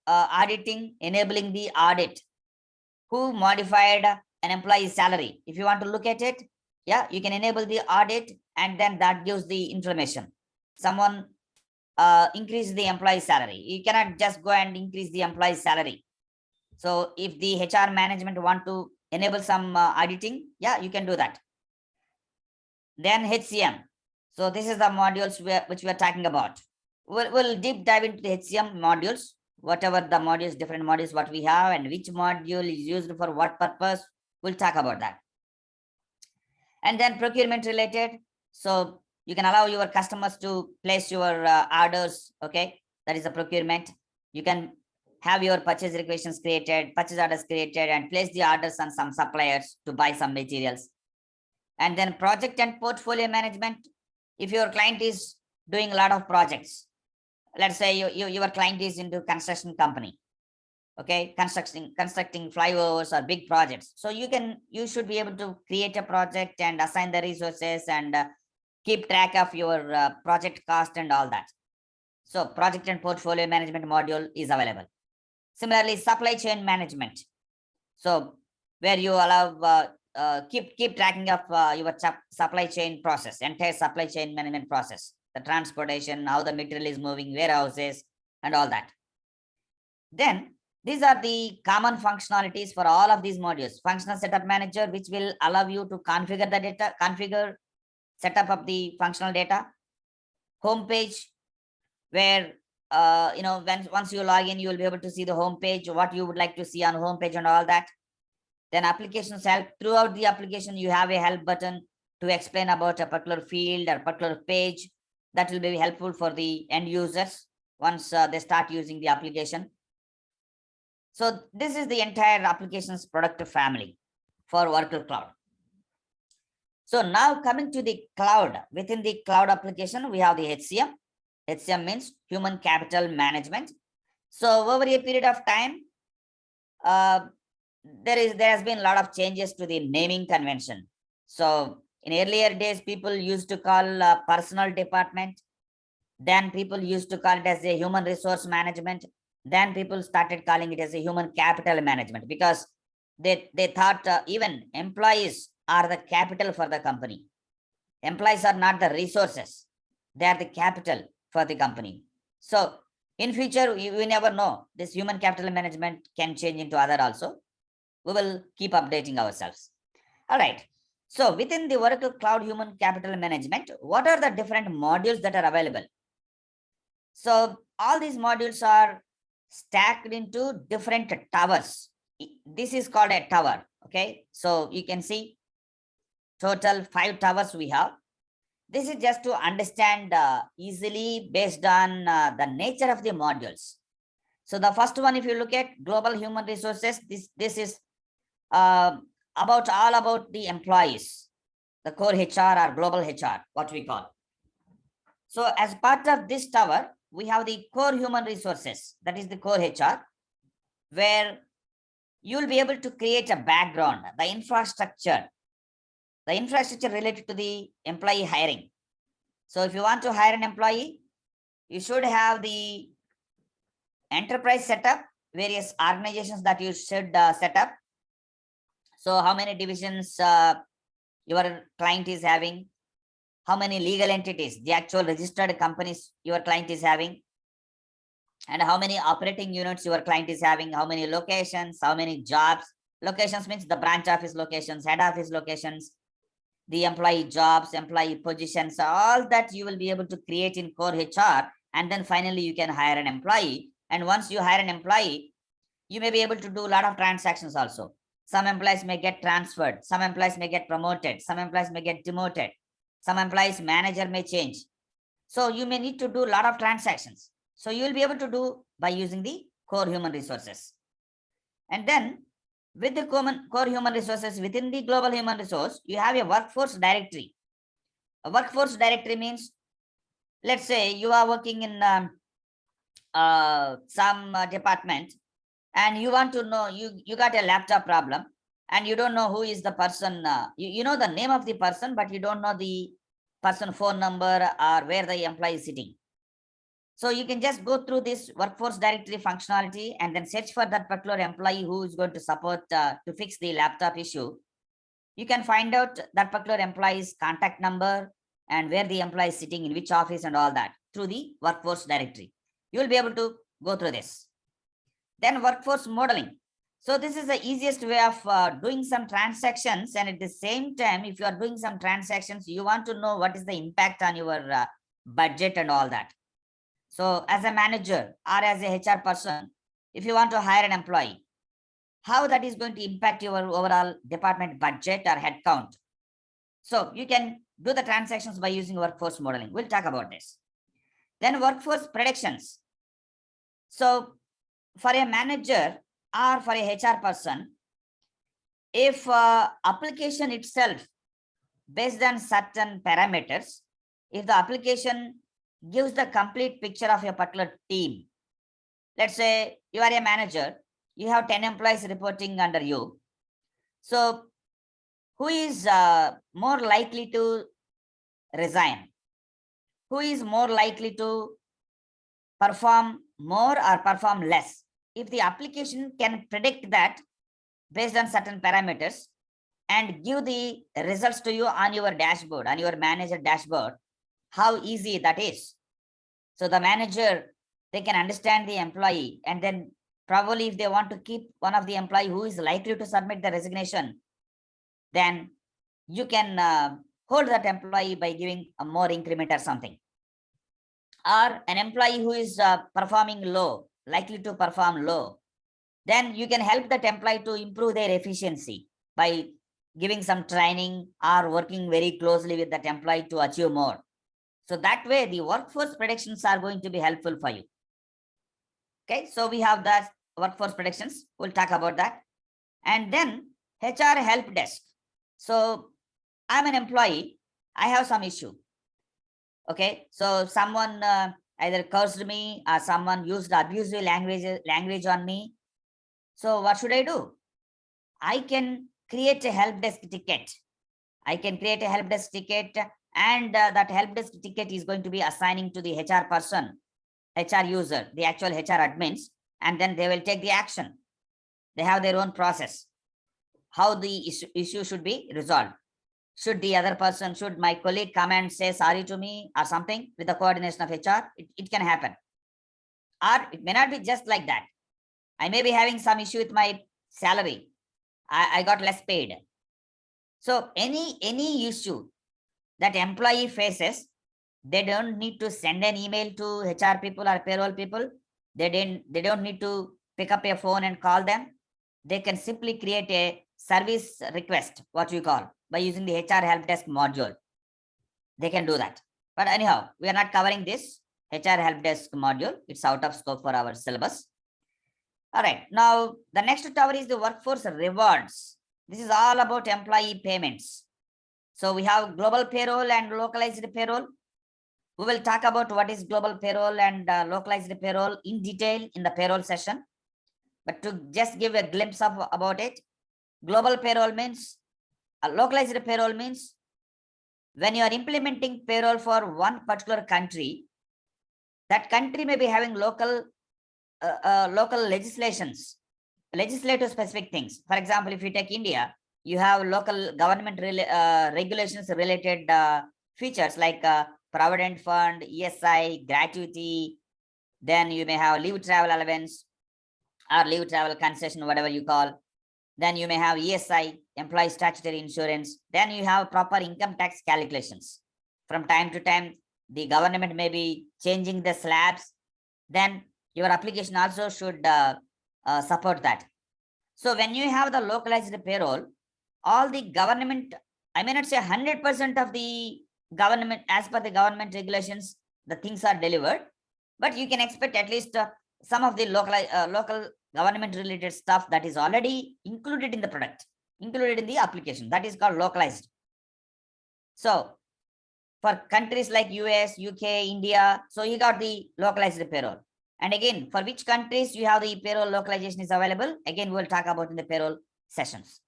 auditing, enabling the audit. Who modified an employee's salary? If you want to look at it, yeah, you can enable the audit, and then that gives the information. Someone increase the employee's salary. You cannot just go and increase the employee's salary. So if the HR management want to enable some auditing, yeah, you can do that. Then HCM. So this is the modules which we are talking about. We'll deep dive into the HCM modules, whatever the modules, different modules, what we have and which module is used for what purpose. We'll talk about that. And then procurement related. So you can allow your customers to place your orders. Okay, that is a procurement. You can have your purchase requisitions created, purchase orders created, and place the orders on some suppliers to buy some materials. And then project and portfolio management. If your client is doing a lot of projects, let's say your client is into construction company, okay, constructing flyovers or big projects. So you should be able to create a project and assign the resources and keep track of your project cost and all that. So project and portfolio management module is available. Similarly, supply chain management. So where you allow keep tracking of your supply chain process, entire supply chain management process, the transportation, how the material is moving, warehouses, and all that. Then these are the common functionalities for all of these modules. Functional setup manager, which will allow you to configure the data, setup of the functional data. Homepage, where once you log in, you will be able to see the home page, what you would like to see on home page and all that. Then applications help. Throughout the application, you have a help button to explain about a particular field or particular page. That will be helpful for the end users once they start using the application. So this is the entire applications product family for Oracle Cloud. So now coming to the cloud, within the cloud application, we have the HCM. HCM means human capital management. So over a period of time, there has been a lot of changes to the naming convention. So in earlier days, people used to call personal department. Then people used to call it as a human resource management. Then people started calling it as a human capital management, because they thought even employees are the capital for the company. Employees are not the resources. They are the capital for the company. So in future, we never know. This human capital management can change into other also. We will keep updating ourselves. All right. So within the Oracle Cloud Human Capital Management, what are the different modules that are available? So all these modules are stacked into different towers. This is called a tower. Okay. So you can see total 5 towers we have. This is just to understand easily based on the nature of the modules. So the first one, if you look at global human resources, this is about the employees, the core HR or global HR, what we call. So as part of this tower, we have the core human resources, that is the core HR, where you'll be able to create a background, the infrastructure related to the employee hiring. So if you want to hire an employee, you should have the enterprise setup, various organizations that you should set up. So how many divisions your client is having, how many legal entities, the actual registered companies your client is having, and how many operating units your client is having, how many locations, how many jobs. Locations means the branch office locations, head office locations, the employee jobs, employee positions, all that you will be able to create in core HR. And then finally you can hire an employee. And once you hire an employee, you may be able to do a lot of transactions also. Some employees may get transferred, some employees may get promoted, some employees may get demoted, some employees manager may change. So you may need to do a lot of transactions. So you will be able to do by using the core human resources. And then with the core human resources within the global human resource, you have a workforce directory. A workforce directory means, let's say you are working in some department, and you want to know, you got a laptop problem, and you don't know who is the person. You know the name of the person, but you don't know the person phone number or where the employee is sitting. So you can just go through this workforce directory functionality and then search for that particular employee who is going to support to fix the laptop issue. You can find out that particular employee's contact number and where the employee is sitting, in which office and all that through the workforce directory. You will be able to go through this. Then workforce modeling. So this is the easiest way of doing some transactions, and at the same time, if you are doing some transactions, you want to know what is the impact on your budget and all that. So as a manager or as a HR person, if you want to hire an employee, how that is going to impact your overall department budget or headcount. So you can do the transactions by using workforce modeling. We'll talk about this. Then workforce predictions. So for a manager or for a HR person, if application itself based on certain parameters, if the application gives the complete picture of a particular team, let's say you are a manager, you have 10 employees reporting under you. So who is more likely to resign? Who is more likely to perform more or perform less? If the application can predict that based on certain parameters and give the results to you on your dashboard, on your manager dashboard, how easy that is. So the manager, they can understand the employee, and then probably if they want to keep one of the employee who is likely to submit the resignation, then you can hold that employee by giving a more increment or something. Or an employee who is performing low, likely to perform low, then you can help that employee to improve their efficiency by giving some training or working very closely with that employee to achieve more. So that way the workforce predictions are going to be helpful for you. Okay, so we have that workforce predictions. We'll talk about that. And then HR help desk. So I'm an employee, I have some issue. Okay, so someone either cursed me or someone used abusive language on me. So what should I do? I can create a help desk ticket. I can create a help desk ticket, and that help desk ticket is going to be assigning to the HR person, HR user, the actual HR admins, and then they will take the action. They have their own process, how the issue should be resolved. Should the other person, should my colleague come and say sorry to me or something with the coordination of HR? It can happen. Or it may not be just like that. I may be having some issue with my salary. I got less paid. So any issue that employee faces, they don't need to send an email to HR people or payroll people. They don't need to pick up a phone and call them. They can simply create a service request, what we call, by using the HR help desk module. They can do that. But anyhow, we are not covering this HR help desk module. It's out of scope for our syllabus. All right, now the next tower is the workforce rewards. This is all about employee payments. So we have global payroll and localized payroll. We will talk about what is global payroll and localized payroll in detail in the payroll session. But to just give a glimpse of about it, global payroll means, localized payroll means when you are implementing payroll for one particular country, that country may be having local legislations, legislative specific things. For example, if you take India, you have local government regulations related features like Provident Fund, ESI, gratuity, Then you may have leave travel allowance or leave travel concession, whatever you call. Then you may have ESI, employee statutory insurance. Then you have proper income tax calculations. From time to time, the government may be changing the slabs. Then your application also should support that. So when you have the localized payroll, all the government, I may not say 100% of the government, as per the government regulations, the things are delivered, but you can expect at least some of the local government related stuff that is already included in the product, included in the application. That is called localized. So for countries like US, UK, India, so you got the localized payroll. And again, for which countries you have the payroll localization is available, again, we'll talk about in the payroll sessions.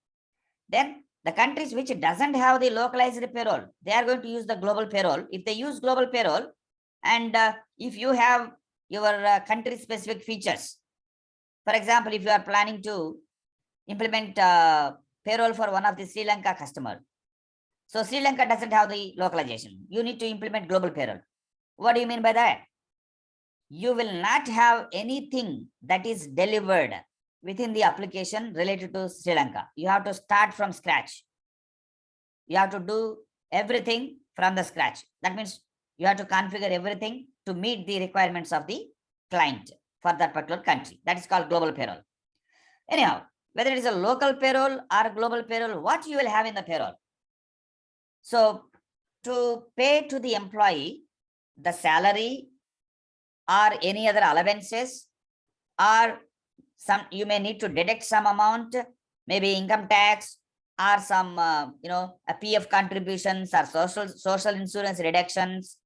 Then the countries which doesn't have the localized payroll, they are going to use the global payroll. If they use global payroll, and if you have your country specific features, for example, if you are planning to implement payroll for one of the Sri Lanka customer, so Sri Lanka doesn't have the localization, you need to implement global payroll. What do you mean by that? You will not have anything that is delivered within the application related to Sri Lanka. You have to start from scratch. You have to do everything from the scratch. That means you have to configure everything to meet the requirements of the client for that particular country. That is called global payroll. Anyhow, whether it is a local payroll or global payroll, what you will have in the payroll. So to pay to the employee the salary or any other allowances, or some, you may need to deduct some amount, maybe income tax or some a PF contributions or social insurance reductions,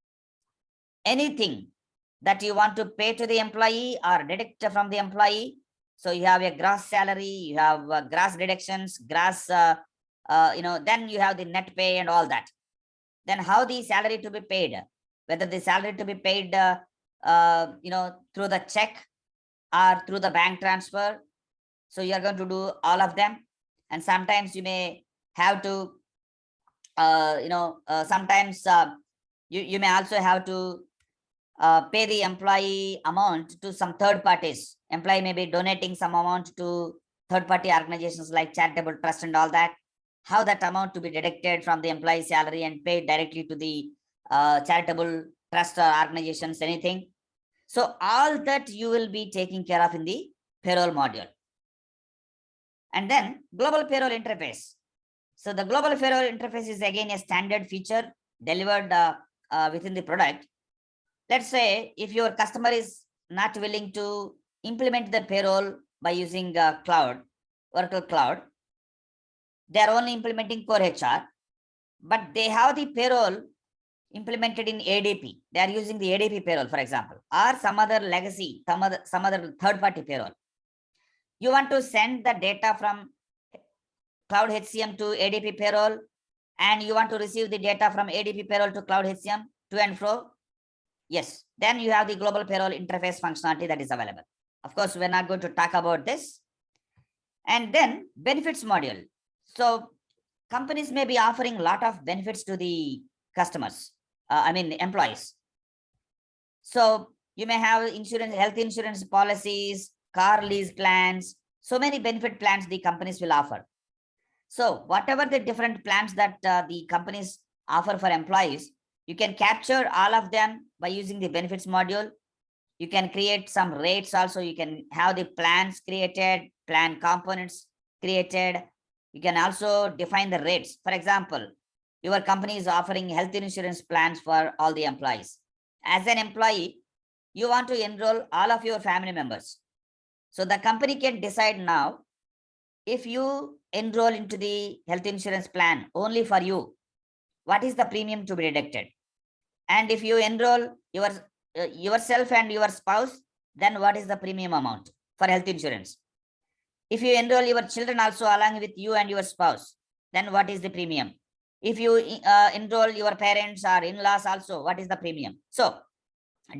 anything that you want to pay to the employee or deduct from the employee. So you have a gross salary, you have gross deductions, gross then you have the net pay and all that. Then how the salary to be paid, whether the salary to be paid through the check or through the bank transfer. So you are going to do all of them. And sometimes you may have to sometimes you may also have to pay the employee amount to some third parties. Employee may be donating some amount to third party organizations like charitable trust and all that. How that amount to be deducted from the employee salary and paid directly to the charitable trust or organizations, anything. So all that you will be taking care of in the payroll module. And then global payroll interface. So the global payroll interface is again a standard feature delivered within the product. Let's say if your customer is not willing to implement the payroll by using cloud, Oracle Cloud, they are only implementing core HR, but they have the payroll implemented in ADP. They are using the ADP payroll, for example, or some other legacy, some other third-party payroll. You want to send the data from Cloud HCM to ADP payroll, and you want to receive the data from ADP payroll to Cloud HCM to and fro. Yes, then you have the global payroll interface functionality that is available. Of course, we're not going to talk about this. And then benefits module. So companies may be offering a lot of benefits to the customers, employees. So you may have insurance, health insurance policies, car lease plans, so many benefit plans the companies will offer. So whatever the different plans that the companies offer for employees, you can capture all of them by using the benefits module. You can create some rates also. You can have the plans created, plan components created. You can also define the rates. For example, your company is offering health insurance plans for all the employees. As an employee, you want to enroll all of your family members. So the company can decide now, if you enroll into the health insurance plan only for you, what is the premium to be deducted? And if you enroll yourself and your spouse, then what is the premium amount for health insurance? If you enroll your children also along with you and your spouse, then what is the premium? If you enroll your parents or in-laws also, what is the premium? So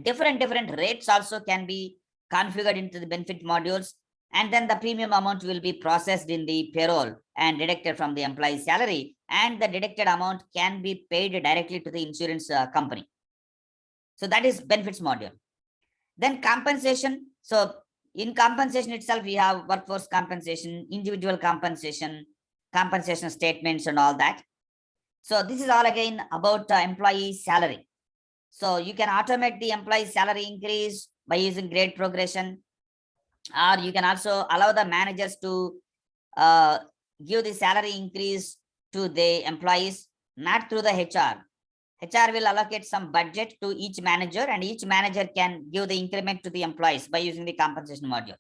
different rates also can be configured into the benefit modules, and then the premium amount will be processed in the payroll and deducted from the employee's salary, and the deducted amount can be paid directly to the insurance company. So that is benefits module. Then compensation. So in compensation itself, we have workforce compensation, individual compensation, compensation statements and all that. So this is all again about employee salary. So you can automate the employee salary increase by using grade progression, or you can also allow the managers to give the salary increase to the employees, not through the HR. HR will allocate some budget to each manager, and each manager can give the increment to the employees by using the compensation module.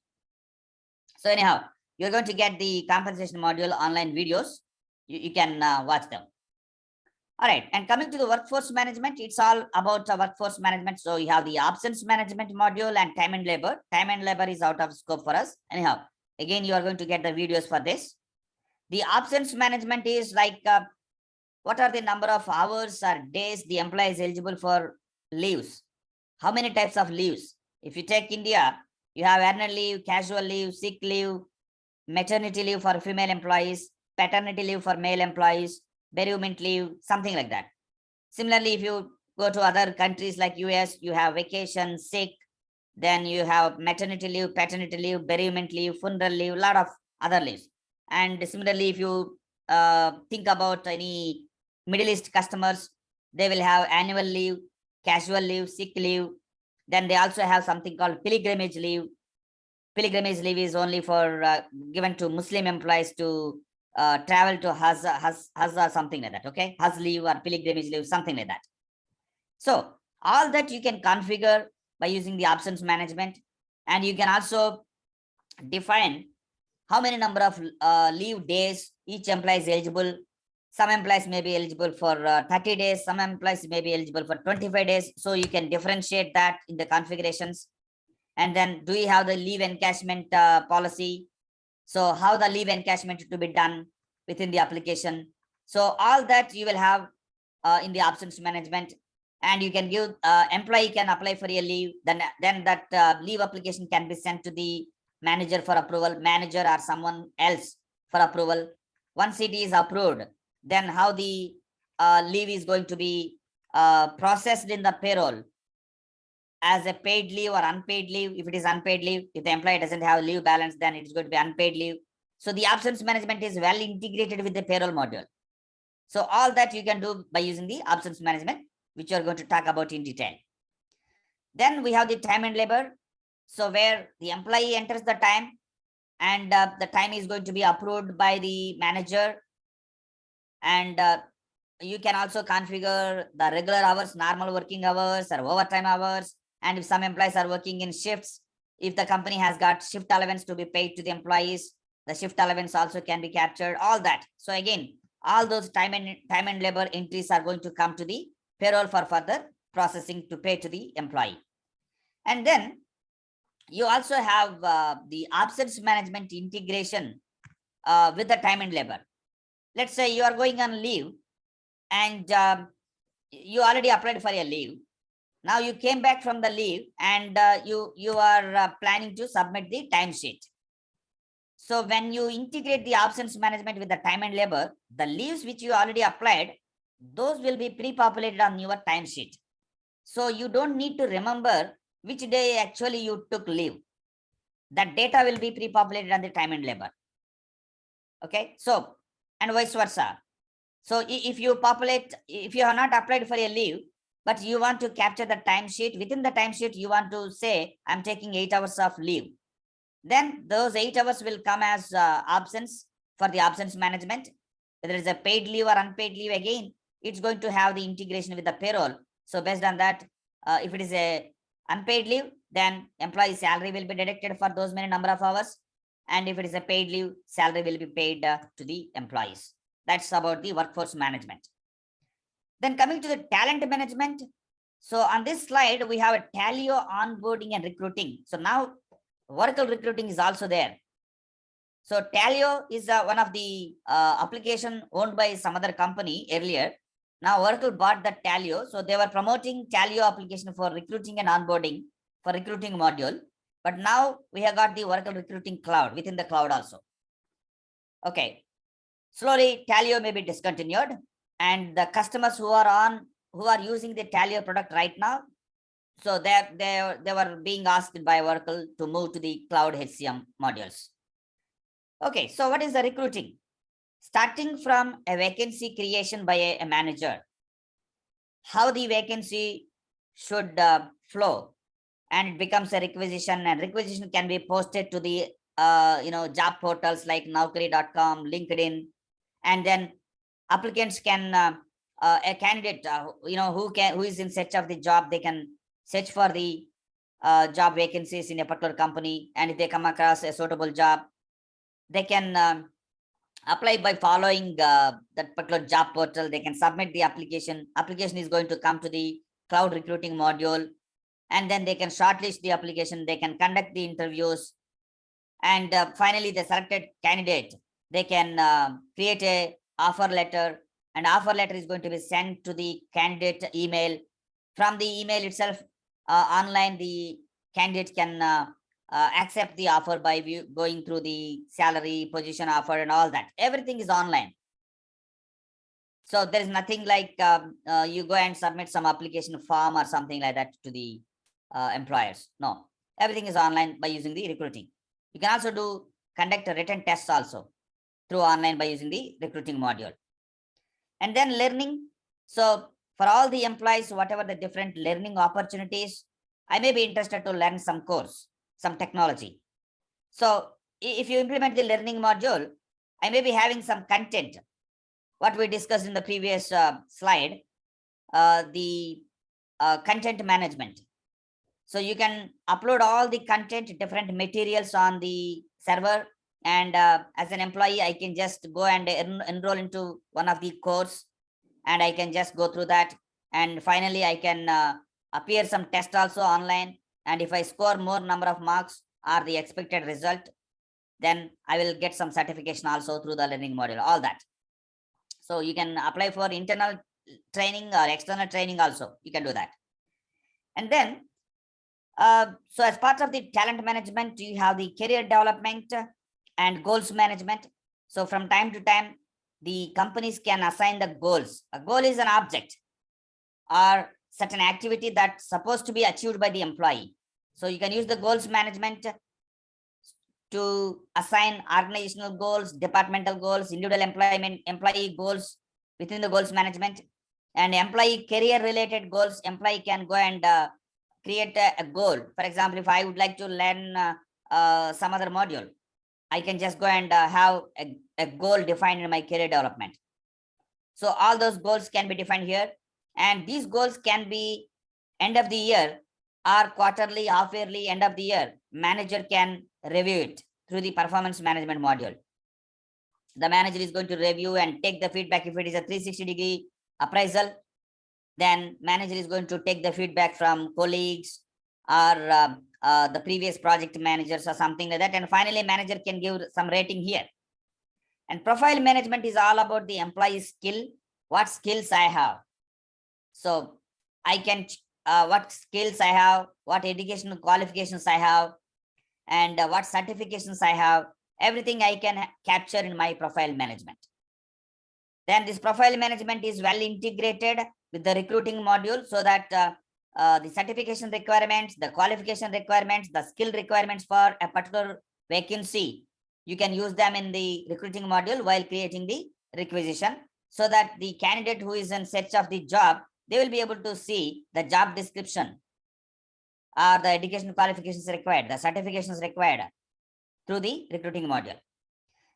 So anyhow, you're going to get the compensation module online videos. You can watch them. All right, and coming to the workforce management, it's all about workforce management. So you have the absence management module and time and labor. Time and labor is out of scope for us. Anyhow, again, you are going to get the videos for this. The absence management is like what are the number of hours or days the employee is eligible for leaves? How many types of leaves? If you take India, you have annual leave, casual leave, sick leave, maternity leave for female employees, paternity leave for male employees, bereavement leave, something like that. Similarly, if you go to other countries like US, you have vacation, sick, then you have maternity leave, paternity leave, bereavement leave, funeral leave, a lot of other leaves. And similarly, if you think about any Middle East customers, they will have annual leave, casual leave, sick leave. Then they also have something called pilgrimage leave. Pilgrimage leave is only for given to Muslim employees to travel to Hajj or something like that. Okay, Hajj leave or pilgrimage leave, something like that. So all that you can configure by using the absence management, and you can also define how many number of leave days each employee is eligible. Some employees may be eligible for 30 days, some employees may be eligible for 25 days. So you can differentiate that in the configurations. And then do you have the leave encashment policy? So how the leave encashment to be done within the application. So all that you will have in the absence management, and you can give employee can apply for a leave, then that leave application can be sent to the manager for approval, manager or someone else for approval. Once it is approved, then how the leave is going to be processed in the payroll as a paid leave or unpaid leave. If it is unpaid leave, if the employee doesn't have leave balance, then it is going to be unpaid leave. So the absence management is well integrated with the payroll module. So all that you can do by using the absence management, which you are going to talk about in detail. Then we have the time and labor. So where the employee enters the time, and the time is going to be approved by the manager. And you can also configure the regular hours, normal working hours or overtime hours. And if some employees are working in shifts, if the company has got shift allowance to be paid to the employees, the shift allowance also can be captured, all that. So again, all those time and labor entries are going to come to the payroll for further processing to pay to the employee. And then you also have the absence management integration with the time and labor. Let's say you are going on leave and you already applied for a leave. Now you came back from the leave and you are planning to submit the timesheet. So when you integrate the absence management with the time and labor, the leaves which you already applied, those will be pre-populated on your timesheet. So you don't need to remember which day actually you took leave. That data will be pre-populated on the time and labor. Okay, so and vice versa. So if you have not applied for a leave, but you want to capture the timesheet, within the timesheet you want to say, I'm taking 8 hours of leave. Then those 8 hours will come as absence for the absence management. Whether it's a paid leave or unpaid leave, again, it's going to have the integration with the payroll. So based on that, if it is a unpaid leave, then employee salary will be deducted for those many number of hours. And if it is a paid leave, salary will be paid to the employees. That's about the workforce management. Then coming to the talent management. So on this slide, we have a Talio onboarding and recruiting. So now Oracle recruiting is also there. So Talio is one of the application owned by some other company earlier. Now Oracle bought the Talio. So they were promoting Talio application for recruiting and onboarding for recruiting module. But now we have got the Oracle recruiting cloud within the cloud also. Okay. Slowly Talio may be discontinued, and the customers who are using the Talio product right now, So they were being asked by Oracle to move to the cloud HCM modules. Okay, so what is the recruiting? Starting from a vacancy creation by a manager, how the vacancy should flow, and it becomes a requisition, and requisition can be posted to the job portals like Naukri.com, LinkedIn, and then applicants can a candidate who is in search of the job, they can search for the job vacancies in a particular company, and if they come across a suitable job, they can apply by following that particular job portal. They can submit the application. Application is going to come to the cloud recruiting module, and then they can shortlist the application. They can conduct the interviews, and finally the selected candidate, they can create a offer letter, and offer letter is going to be sent to the candidate email. From the email itself, online, the candidate can accept the offer by going through the salary, position offer, and all that. Everything is online. So there is nothing like you go and submit some application form or something like that to the employers. No, everything is online by using the recruiting. You can also conduct a written test also through online by using the recruiting module. And then learning. So for all the employees, whatever the different learning opportunities, I may be interested to learn some course, some technology. So if you implement the learning module, I may be having some content, what we discussed in the previous slide, the content management. So you can upload all the content, different materials on the server, and as an employee, I can just go and enroll into one of the course, and I can just go through that, and finally I can appear some test also online, and if I score more number of marks or the expected result, then I will get some certification also through the learning module, all that. So you can apply for internal training or external training also, you can do that. And then so as part of the talent management, you have the career development and goals management. So from time to time, the companies can assign the goals. A goal is an object or certain activity that's supposed to be achieved by the employee. So you can use the goals management to assign organizational goals, departmental goals, individual employee goals within the goals management, and employee career related goals. Employee can go and create a goal. For example, if I would like to learn some other module, I can just go and have a goal defined in my career development. So all those goals can be defined here, and these goals can be end of the year or quarterly, half yearly, end of the year. Manager can review it through the performance management module. The manager is going to review and take the feedback. If it is a 360-degree appraisal, then manager is going to take the feedback from colleagues or the previous project managers or something like that. And finally, manager can give some rating here. And profile management is all about the employee skill, what skills I have. So I can, what skills I have, what educational qualifications I have, and what certifications I have, everything I can capture in my profile management. Then this profile management is well integrated with the recruiting module, so that the certification requirements, the qualification requirements, the skill requirements for a particular vacancy, you can use them in the recruiting module while creating the requisition, so that the candidate who is in search of the job, they will be able to see the job description or the education qualifications required, the certifications required through the recruiting module.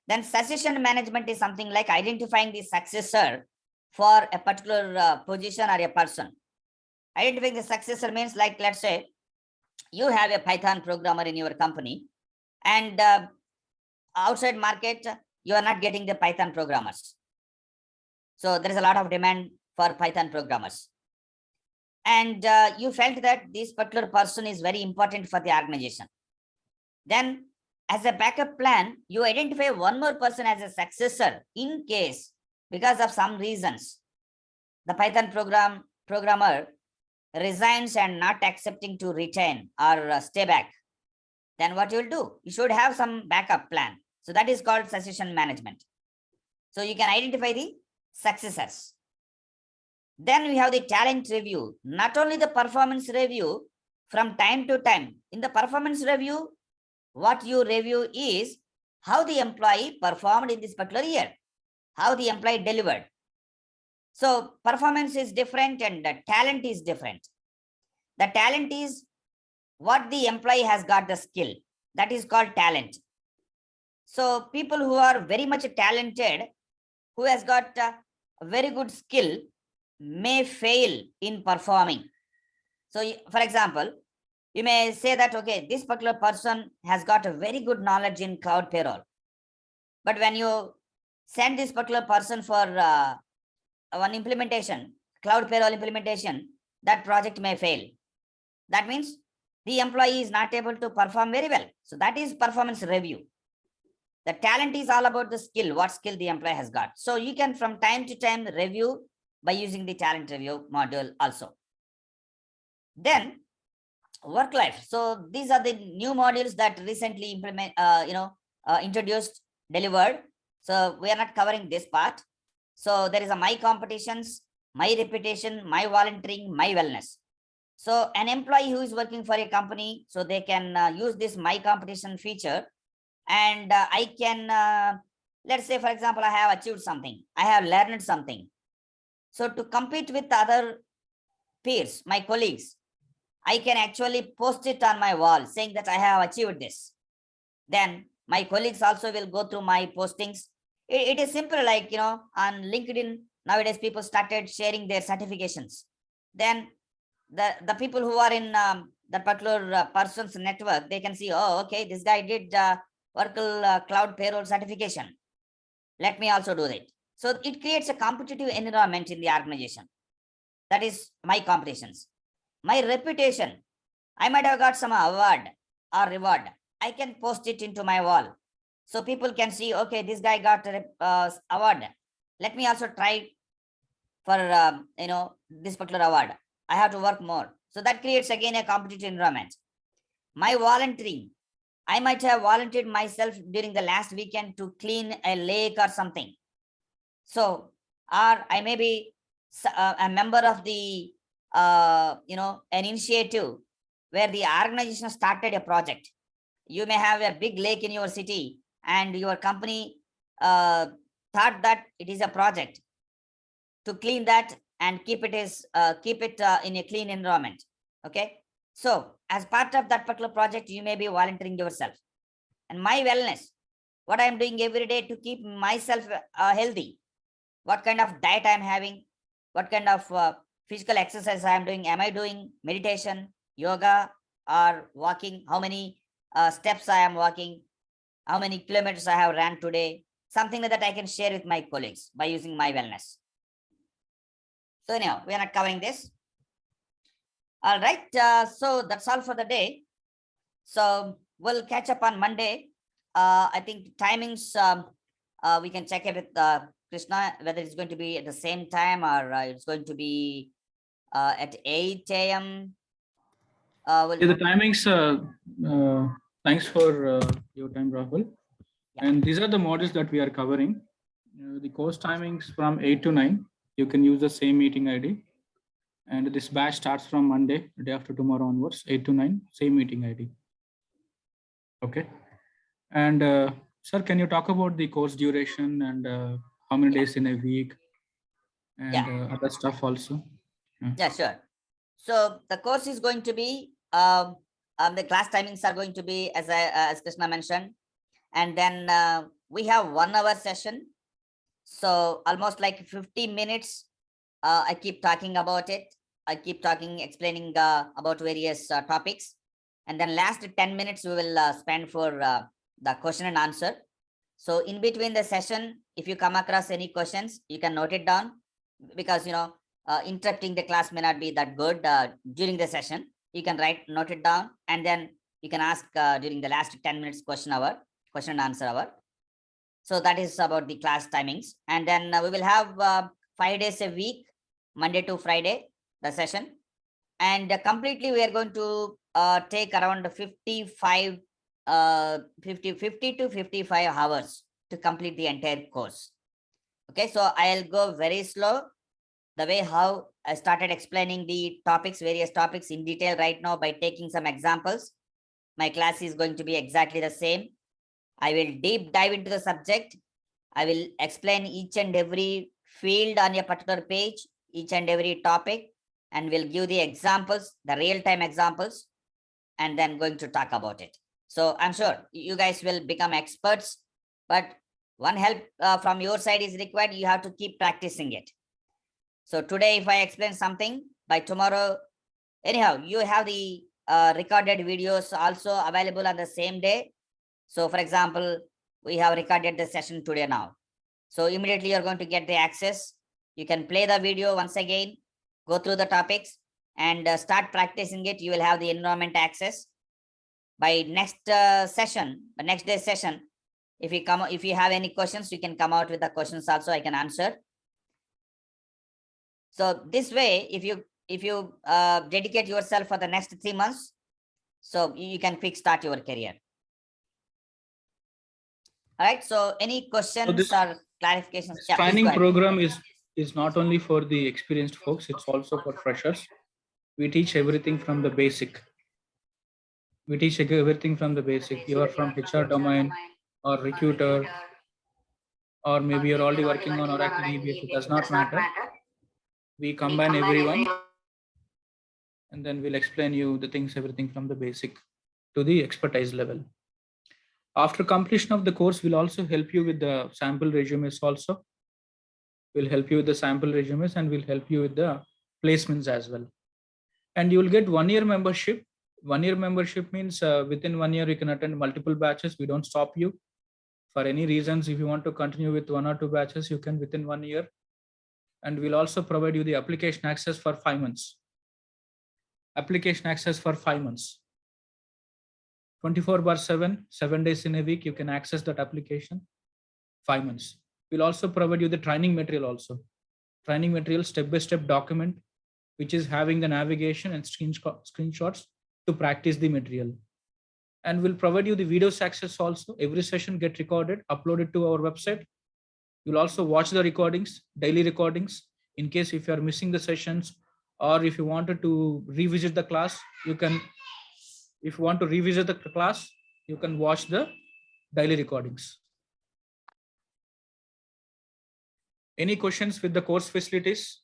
Then succession management is something like identifying the successor for a particular position or a person. Identifying the successor means, like, let's say you have a Python programmer in your company, and outside market, you are not getting the Python programmers. So there is a lot of demand for Python programmers. And you felt that this particular person is very important for the organization. Then as a backup plan, you identify one more person as a successor in case, because of some reasons, the Python programmer resigns and not accepting to retain or stay back. Then what you will do? You should have some backup plan. So that is called succession management. So you can identify the successors. Then we have the talent review. Not only the performance review, from time to time in the performance review, what you review is how the employee performed in this particular year, how the employee delivered. So performance is different and the talent is different. The talent is what the employee has got the skill. That is called talent. So people who are very much talented, who has got a very good skill, may fail in performing. So for example, you may say that, okay, this particular person has got a very good knowledge in cloud payroll. But when you send this particular person for one implementation, cloud payroll implementation, that project may fail. That means the employee is not able to perform very well. So that is performance review. The talent is all about the skill, what skill the employee has got. So you can from time to time review by using the talent review module also. Then work life. So these are the new modules that recently introduced, delivered. So we are not covering this part. So there is a my competitions, my reputation, my volunteering, my wellness. So an employee who is working for a company, so they can use this my competition feature, and I can, let's say, for example, I have achieved something, I have learned something. So to compete with other peers, my colleagues, I can actually post it on my wall saying that I have achieved this. Then my colleagues also will go through my postings. It is simple, like, on LinkedIn, nowadays people started sharing their certifications. Then the people who are in that particular person's network, they can see, oh, okay, this guy did Oracle Cloud Payroll certification. Let me also do that. So it creates a competitive environment in the organization. That is my competitions. My reputation, I might have got some award or reward. I can post it into my wall. So people can see, okay, this guy got an award. Let me also try for, this particular award. I have to work more. So that creates again a competitive environment. My volunteering, I might have volunteered myself during the last weekend to clean a lake or something. So, or I may be a member of the, an initiative where the organization started a project. You may have a big lake in your city and your company thought that it is a project to clean that and keep it in a clean environment. Okay. So as part of that particular project, you may be volunteering yourself. And my wellness, what I'm doing every day to keep myself healthy, what kind of diet I'm having, what kind of physical exercise I'm doing. Am I doing meditation, yoga, or walking? How many steps I am walking? How many kilometers I have ran today? Something like that I can share with my colleagues by using my wellness. So anyhow, we are not covering this. All right. So that's all for the day. So we'll catch up on Monday. I think timings, we can check it with Krishna, whether it's going to be at the same time or it's going to be at 8 a.m. The timings, thanks for your time, Rahul. Yeah. And these are the modules that we are covering. The course timings from 8 to 9. You can use the same meeting ID. And this batch starts from Monday, the day after tomorrow onwards, 8 to 9, same meeting ID. Okay. And sir, can you talk about the course duration and how many days in a week and other stuff also? Yeah, sure. So the course is going to be, the class timings are going to be, as Krishna mentioned, and then we have 1 hour session. So almost like 50 minutes, I keep talking about it. I keep talking, explaining about various topics. And then last 10 minutes, we will spend for the question and answer. So in between the session, if you come across any questions, you can note it down, because, interrupting the class may not be that good during the session. You can note it down, and then you can ask during the last 10 minutes question and answer hour. So that is about the class timings. And then we will have 5 days a week, Monday to Friday, the session. And completely we are going to take around 50 to 55 hours to complete the entire course. Okay, so I'll go very slow. the way how I started explaining the topics, various topics in detail right now by taking some examples. My class is going to be exactly the same. I will deep dive into the subject. I will explain each and every field on a particular page, each and every topic, and will give the examples, the real-time examples, and then going to talk about it. So I'm sure you guys will become experts, but one help from your side is required. You have to keep practicing it. So today, if I explain something, by tomorrow, anyhow, you have the recorded videos also available on the same day. So for example, we have recorded the session today now. So immediately you're going to get the access. You can play the video once again, go through the topics and start practicing it. You will have the environment access. By next session, the next day session, if you have any questions, you can come out with the questions also, I can answer. So this way, if you dedicate yourself for the next 3 months, so you can quick start your career. All right. So any questions or clarifications? This training program is not only for the experienced folks, it's also for freshers. We teach everything from the basic. We teach everything from the basic. You are from HR domain or recruiter, or maybe you're already working on Oracle DBS, it does not matter. We combine everyone, and then we'll explain you the things, everything from the basic to the expertise level. After completion of the course, we'll also help you with the sample resumes also. We'll help you with the sample resumes and we'll help you with the placements as well. And you will get 1 year membership. 1 year membership means within 1 year, you can attend multiple batches. We don't stop you. For any reasons, if you want to continue with 1 or 2 batches, you can within 1 year. And we'll also provide you the application access for 5 months. Application access for 5 months. 24/7, 7 days in a week, you can access that application, 5 months. We'll also provide you the training material also. Training material, step-by-step document, which is having the navigation and screenshots to practice the material. And we'll provide you the videos access also. Every session get recorded, uploaded to our website. You'll also watch the recordings, daily recordings. In case if you are missing the sessions, or if you wanted to revisit the class, you can, if you want to revisit the class, you can watch the daily recordings. Any questions with the course facilities?